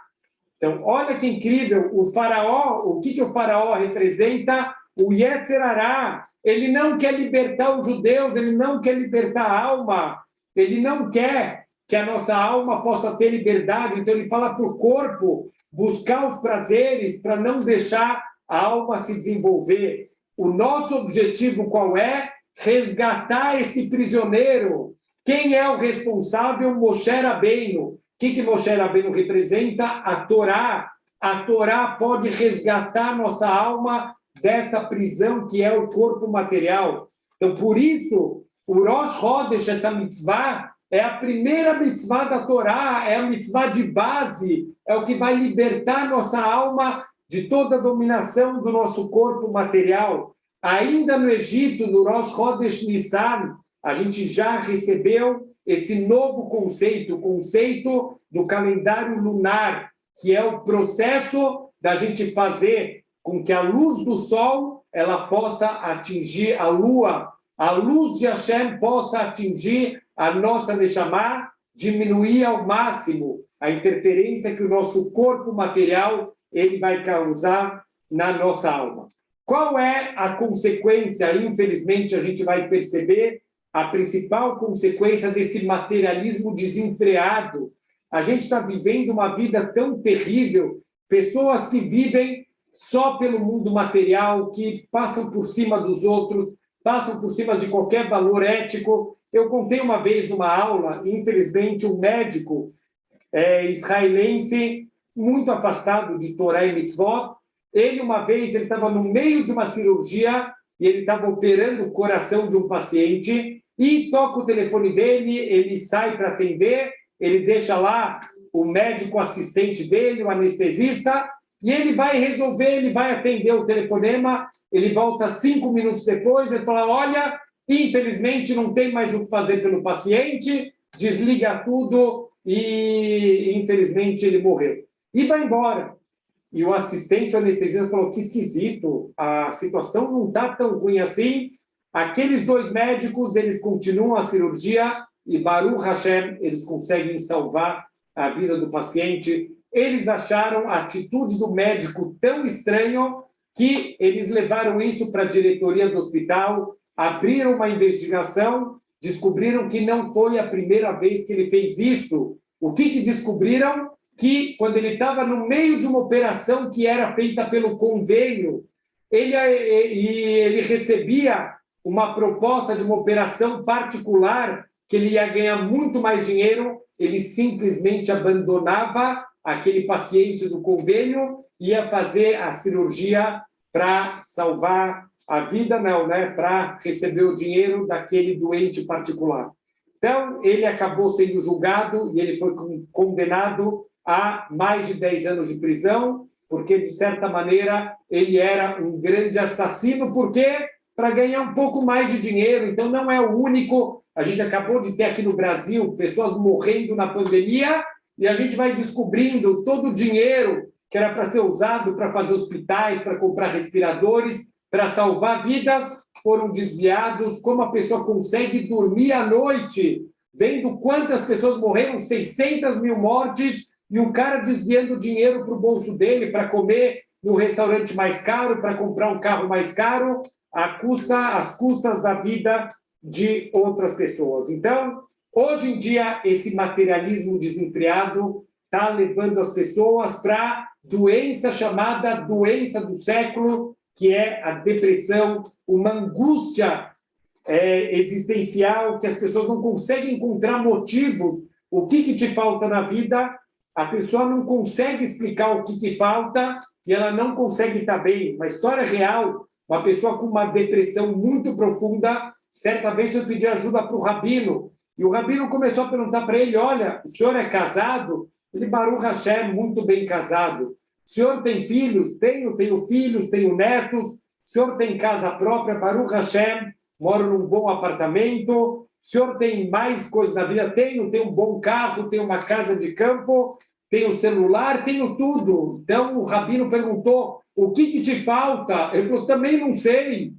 Então, olha que incrível, o faraó, o que o faraó representa? O Yetzer Hará. Ele não quer libertar os judeus, ele não quer libertar a alma, ele não quer que a nossa alma possa ter liberdade, então ele fala para o corpo buscar os prazeres para não deixar a alma se desenvolver. O nosso objetivo qual é? Resgatar esse prisioneiro. Quem é o responsável? Moshe Rabbeinu. O que Moshe Rabbeinu representa? A Torá. A Torá pode resgatar nossa alma dessa prisão que é o corpo material. Então, por isso, o Rosh Chodesh, essa mitzvah, é a primeira mitzvah da Torá, é a mitzvah de base, é o que vai libertar nossa alma de toda a dominação do nosso corpo material. Ainda no Egito, no Rosh Chodesh Nissan, a gente já recebeu esse novo conceito, o conceito do calendário lunar, que é o processo da gente fazer com que a luz do sol ela possa atingir a lua, a luz de Hashem possa atingir a nossa Neshama, diminuir ao máximo a interferência que o nosso corpo material ele vai causar na nossa alma. Qual é a consequência? Infelizmente, a gente vai perceber a principal consequência desse materialismo desenfreado. A gente está vivendo uma vida tão terrível, pessoas que vivem só pelo mundo material, que passam por cima dos outros, passam por cima de qualquer valor ético. Eu contei uma vez numa aula, infelizmente, um médico israelense, muito afastado de Torá e Mitzvot, uma vez, ele estava no meio de uma cirurgia e ele estava operando o coração de um paciente e toca o telefone dele, ele sai para atender ele deixa lá o médico assistente dele, o anestesista, e ele vai resolver, ele vai atender o telefonema, ele volta 5 minutos depois, ele fala, olha, infelizmente não tem mais o que fazer pelo paciente, desliga tudo e infelizmente ele morreu. E vai embora. E o assistente, o anestesista falou, que esquisito, a situação não está tão ruim assim. Aqueles 2 médicos, eles continuam a cirurgia e Baruch Hashem, eles conseguem salvar a vida do paciente. Eles acharam a atitude do médico tão estranho que eles levaram isso para a diretoria do hospital, abriram uma investigação, descobriram que não foi a primeira vez que ele fez isso. O que descobriram? Que quando ele estava no meio de uma operação que era feita pelo convênio, ele recebia uma proposta de uma operação particular que ele ia ganhar muito mais dinheiro, ele simplesmente abandonava aquele paciente do convênio, ia fazer a cirurgia para salvar a vida, não, né? Para receber o dinheiro daquele doente particular. Então, ele acabou sendo julgado e ele foi condenado a mais de 10 anos de prisão, porque, de certa maneira, ele era um grande assassino, porque para ganhar um pouco mais de dinheiro. Então, não é o único. A gente acabou de ter aqui no Brasil pessoas morrendo na pandemia e a gente vai descobrindo todo o dinheiro que era para ser usado para fazer hospitais, para comprar respiradores, para salvar vidas, foram desviados. Como a pessoa consegue dormir à noite, vendo quantas pessoas morreram, 600 mil mortes, e o cara desviando dinheiro para o bolso dele, para comer no restaurante mais caro, para comprar um carro mais caro, às custas da vida de outras pessoas. Então, hoje em dia, esse materialismo desenfreado está levando as pessoas para doença chamada doença do século, que é a depressão, uma angústia existencial, que as pessoas não conseguem encontrar motivos. O que te falta na vida? A pessoa não consegue explicar o que falta e ela não consegue estar bem. Uma história real, uma pessoa com uma depressão muito profunda, certa vez eu pedi ajuda para o rabino, e o rabino começou a perguntar para ele, olha, o senhor é casado? Ele, Baruch Hashem, muito bem casado. O senhor tem filhos? Tenho filhos, tenho netos. O senhor tem casa própria? Baruch Hashem, moro num bom apartamento. O senhor tem mais coisas na vida? Tenho um bom carro, tenho uma casa de campo, tenho celular, tenho tudo. Então, o rabino perguntou, o que te falta? Ele falou, também não sei.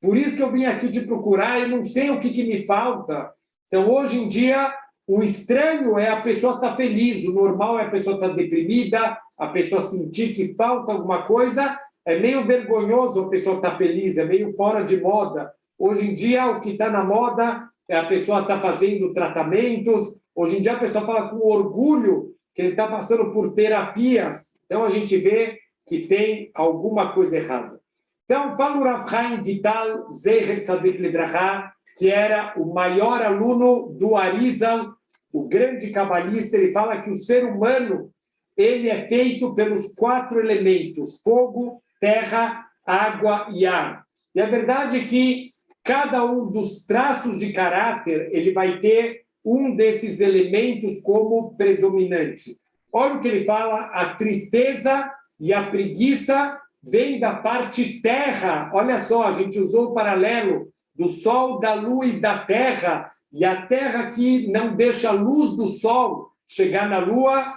Por isso que eu vim aqui te procurar, eu não sei o que me falta. Então, hoje em dia, o estranho é a pessoa estar feliz, o normal é a pessoa estar deprimida, a pessoa sentir que falta alguma coisa. É meio vergonhoso a pessoa estar feliz, é meio fora de moda. Hoje em dia, o que está na moda é a pessoa estar fazendo tratamentos. Hoje em dia, a pessoa fala com orgulho que ele está passando por terapias. Então, a gente vê que tem alguma coisa errada. Então, fala o Rav Chaim Vital, Zecher Tzadik Libraha, que era o maior aluno do Arizal, o grande cabalista. Ele fala que o ser humano ele é feito pelos 4 elementos, fogo, terra, água e ar. E a verdade é que cada um dos traços de caráter ele vai ter um desses elementos como predominante. Olha o que ele fala, a tristeza e a preguiça vem da parte terra. Olha só, a gente usou o paralelo do sol, da lua e da terra, e a terra que não deixa a luz do sol chegar na lua.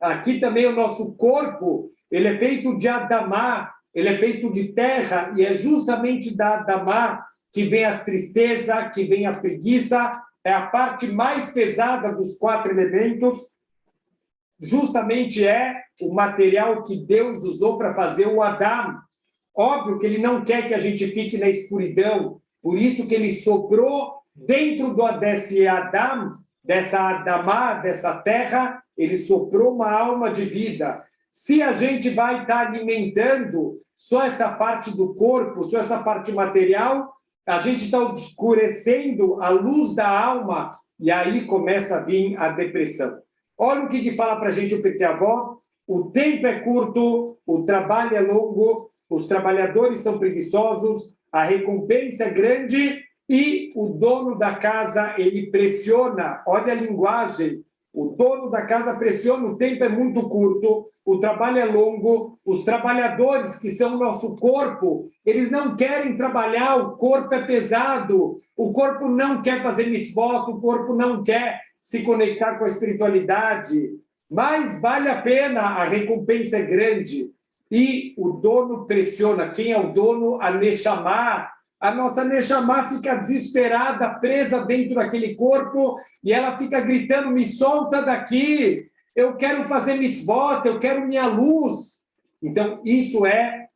Aqui também o nosso corpo, ele é feito de Adamá, ele é feito de terra, e é justamente da Adamá que vem a tristeza, que vem a preguiça, é a parte mais pesada dos 4 elementos, justamente é o material que Deus usou para fazer o Adam. Óbvio que ele não quer que a gente fique na escuridão, por isso que ele soprou dentro desse Adam, dessa Adamá, dessa terra, ele soprou uma alma de vida. Se a gente vai estar alimentando só essa parte do corpo, só essa parte material, a gente está obscurecendo a luz da alma e aí começa a vir a depressão. Olha o que fala para a gente o Pirkei Avot. O tempo é curto, o trabalho é longo, os trabalhadores são preguiçosos, a recompensa é grande e o dono da casa, ele pressiona. Olha a linguagem. O dono da casa pressiona, o tempo é muito curto, o trabalho é longo, os trabalhadores, que são o nosso corpo, eles não querem trabalhar, o corpo é pesado, o corpo não quer fazer mitzvot, o corpo não quer se conectar com a espiritualidade, mas vale a pena, a recompensa é grande. E o dono pressiona. Quem é o dono? A Neshama. A nossa Neshama fica desesperada, presa dentro daquele corpo, e ela fica gritando, me solta daqui, eu quero fazer mitzvot, eu quero minha luz. Então, isso é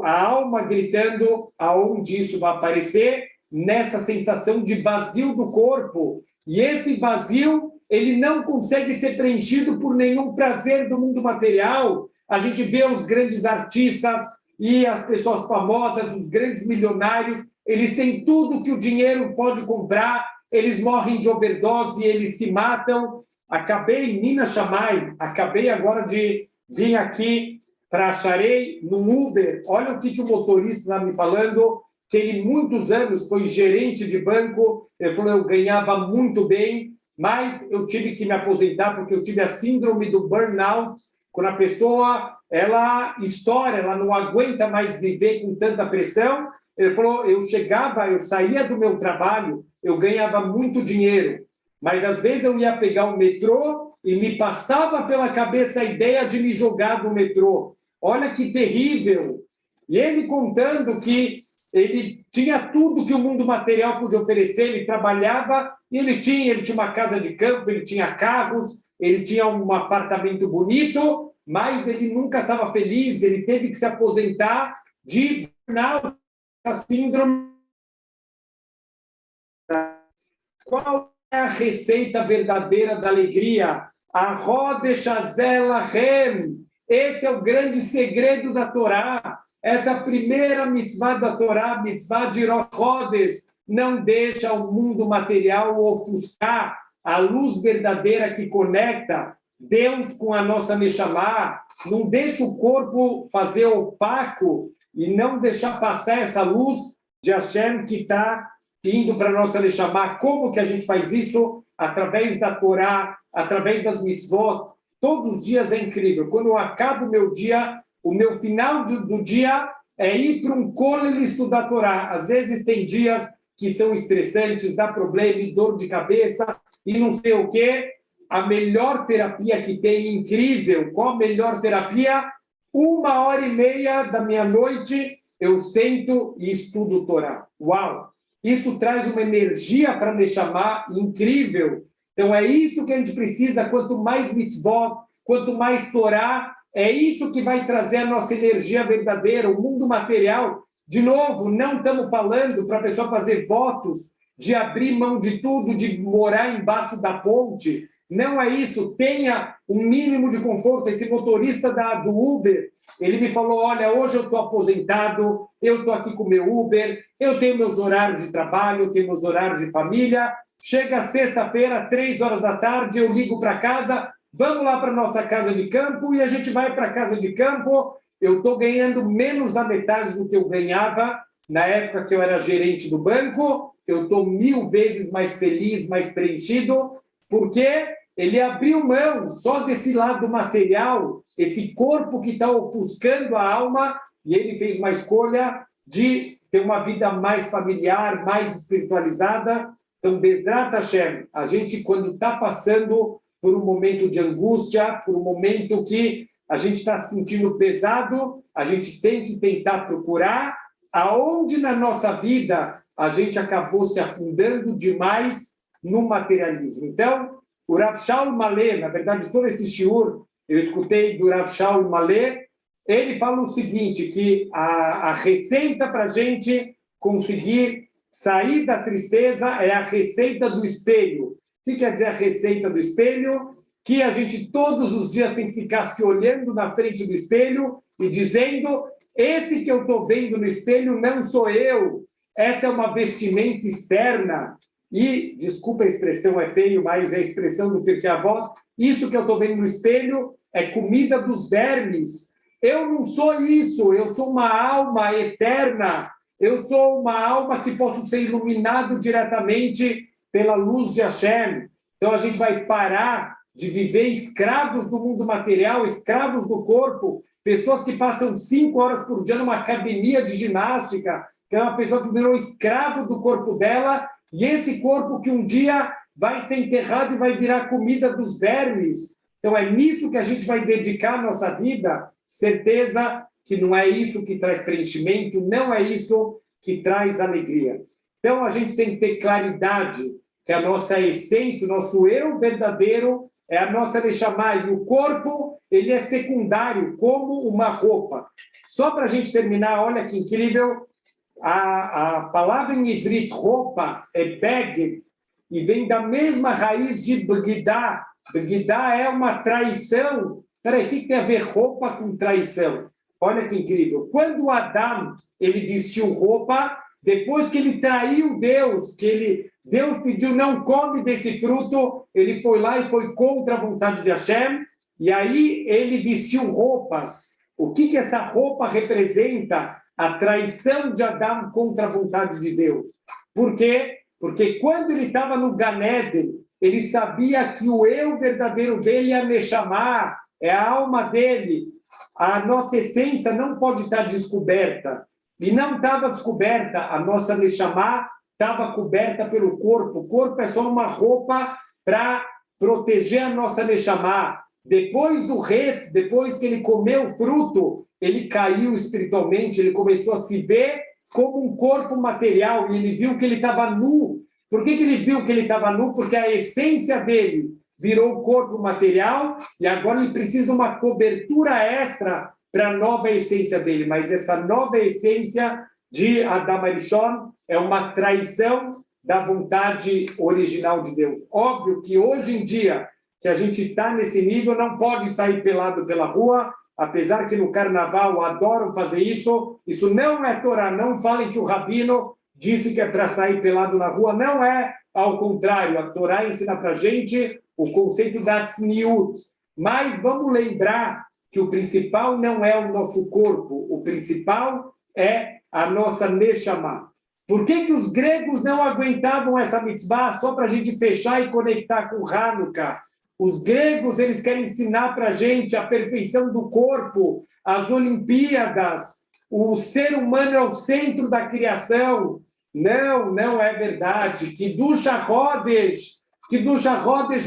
a alma gritando. Aonde isso vai aparecer? Nessa sensação de vazio do corpo. E esse vazio, ele não consegue ser preenchido por nenhum prazer do mundo material. A gente vê os grandes artistas e as pessoas famosas, os grandes milionários, eles têm tudo que o dinheiro pode comprar, eles morrem de overdose, eles se matam. Acabei em Minas Shammai, acabei agora de vir aqui para Acharei, no Uber. Olha o que o motorista está me falando, que ele muitos anos foi gerente de banco, ele falou, eu ganhava muito bem, mas eu tive que me aposentar porque eu tive a síndrome do burnout, quando a pessoa, ela estoura, ela não aguenta mais viver com tanta pressão. Ele falou, eu saía do meu trabalho, eu ganhava muito dinheiro, mas às vezes eu ia pegar o metrô e me passava pela cabeça a ideia de me jogar do metrô. Olha que terrível! E ele contando que ele tinha tudo que o mundo material podia oferecer, ele trabalhava e ele tinha uma casa de campo, ele tinha carros, ele tinha um apartamento bonito, mas ele nunca estava feliz, ele teve que se aposentar de burnout, síndrome. Qual é a receita verdadeira da alegria? A Rodesh Azelachem. Esse é o grande segredo da Torá. Essa primeira mitzvah da Torá, mitzvah de Rosh Chodesh, não deixa o mundo material ofuscar a luz verdadeira que conecta Deus com a nossa Neshama, não deixa o corpo fazer opaco e não deixar passar essa luz de Hashem que está indo para a nossa Neshama. Como que a gente faz isso? Através da Torá, através das mitzvot. Todos os dias é incrível. Quando eu acabo o meu dia, o meu final do dia é ir para um kollel estudar Torá. Às vezes tem dias que são estressantes, dá problema, dor de cabeça, e não sei o quê. A melhor terapia que tem, incrível. Qual a melhor terapia? 1h30 da minha noite, eu sento e estudo Torá. Uau! Isso traz uma energia para me chamar incrível. Então, é isso que a gente precisa. Quanto mais mitzvot, quanto mais Torá, é isso que vai trazer a nossa energia verdadeira, o mundo material. De novo, não estamos falando para a pessoa fazer votos de abrir mão de tudo, de morar embaixo da ponte. Não é isso. Tenha um mínimo de conforto. Esse motorista do Uber, ele me falou, olha, hoje eu estou aposentado, eu estou aqui com o meu Uber, eu tenho meus horários de trabalho, eu tenho meus horários de família. Chega sexta-feira, 3h da tarde, eu ligo para casa, vamos lá para a nossa casa de campo, e a gente vai para a casa de campo. Eu estou ganhando menos da metade do que eu ganhava na época que eu era gerente do banco. Eu estou 1000 vezes mais feliz, mais preenchido, porque ele abriu mão só desse lado material, esse corpo que está ofuscando a alma, e ele fez uma escolha de ter uma vida mais familiar, mais espiritualizada. Então, Bezrat Hashem, a gente, quando está passando por um momento de angústia, por um momento que a gente está se sentindo pesado, a gente tem que tentar procurar aonde na nossa vida a gente acabou se afundando demais no materialismo. Então, o Rav Shaul Malé, na verdade, todo esse shiur, eu escutei do Rav Shaul Malé, ele fala o seguinte, que a receita para a gente conseguir sair da tristeza é a receita do espelho. O que quer dizer a receita do espelho? Que a gente todos os dias tem que ficar se olhando na frente do espelho e dizendo, esse que eu estou vendo no espelho não sou eu, essa é uma vestimenta externa. E, desculpa a expressão, é feio, mas é a expressão do Pirkei Avot, isso que eu estou vendo no espelho é comida dos vermes. Eu não sou isso, eu sou uma alma eterna, eu sou uma alma que posso ser iluminado diretamente pela luz de Hashem. Então, a gente vai parar de viver escravos do mundo material, escravos do corpo, pessoas que passam 5 horas por dia numa academia de ginástica, que é uma pessoa que virou escravo do corpo dela, e esse corpo que um dia vai ser enterrado e vai virar comida dos vermes. Então, é nisso que a gente vai dedicar a nossa vida. Certeza que não é isso que traz preenchimento, não é isso que traz alegria. Então, a gente tem que ter claridade que a nossa essência, o nosso eu verdadeiro é a nossa Neshama, e o corpo ele é secundário, como uma roupa. Só para a gente terminar, olha que incrível, a palavra em ivrit, roupa, é beged, e vem da mesma raiz de bgidá. Bgidá é uma traição. Peraí, o que tem a ver roupa com traição? Olha que incrível. Quando Adão ele vestiu roupa, depois que ele traiu Deus, Deus pediu não come desse fruto, ele foi lá e foi contra a vontade de Hashem, e aí ele vestiu roupas. O que essa roupa representa? A traição de Adão contra a vontade de Deus. Por quê? Porque quando ele estava no Gan Eden, ele sabia que o eu verdadeiro dele é a Neshama, é a alma dele. A nossa essência não pode estar descoberta. E não estava descoberta, a nossa Neshama estava coberta pelo corpo. O corpo é só uma roupa para proteger a nossa Neshama. Depois do Het, depois que ele comeu o fruto, ele caiu espiritualmente, ele começou a se ver como um corpo material, e ele viu que ele estava nu. Por que ele viu que ele estava nu? Porque a essência dele virou o corpo material, e agora ele precisa de uma cobertura extra para a nova essência dele. Mas essa nova essência de Adam Arishon é uma traição da vontade original de Deus. Óbvio que hoje em dia, que a gente está nesse nível, não pode sair pelado pela rua, apesar que no carnaval adoram fazer isso. Isso não é Torá, não falem que o rabino disse que é para sair pelado na rua, não é, ao contrário, a Torá ensina para a gente o conceito da tzniut. Mas vamos lembrar que o principal não é o nosso corpo, o principal é a nossa Neshama. Por que os gregos não aguentavam essa mitzvah? Só para a gente fechar e conectar com Hanukkah. Os gregos, eles querem ensinar para a gente a perfeição do corpo, as Olimpíadas, o ser humano é o centro da criação. Não, não é verdade. Kiddush HaChodesh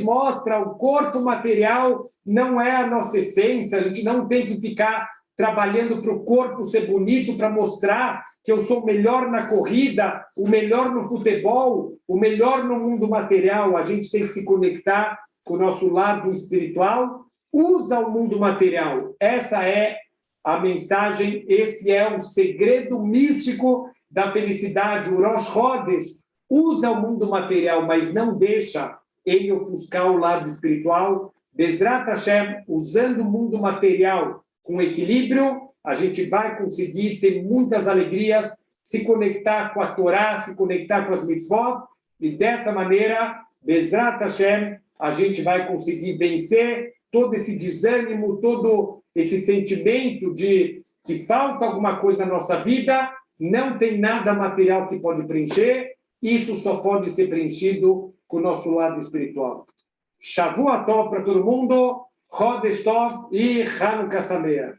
mostra o corpo material não é a nossa essência. A gente não tem que ficar trabalhando para o corpo ser bonito, para mostrar que eu sou o melhor na corrida, o melhor no futebol, o melhor no mundo material. A gente tem que se conectar com o nosso lado espiritual. Usa o mundo material. Essa é a mensagem, esse é o segredo místico da felicidade. O Rosh Chodesh usa o mundo material, mas não deixa ele ofuscar o lado espiritual. Bezrat Hashem, usando o mundo material com equilíbrio, a gente vai conseguir ter muitas alegrias, se conectar com a Torá, se conectar com as mitzvot, e dessa maneira, Bezrat Hashem, a gente vai conseguir vencer todo esse desânimo, todo esse sentimento de que falta alguma coisa na nossa vida, não tem nada material que pode preencher, isso só pode ser preenchido com o nosso lado espiritual. Shavua Tov para todo mundo, Chodesh Tov e Hanukkah Sameach.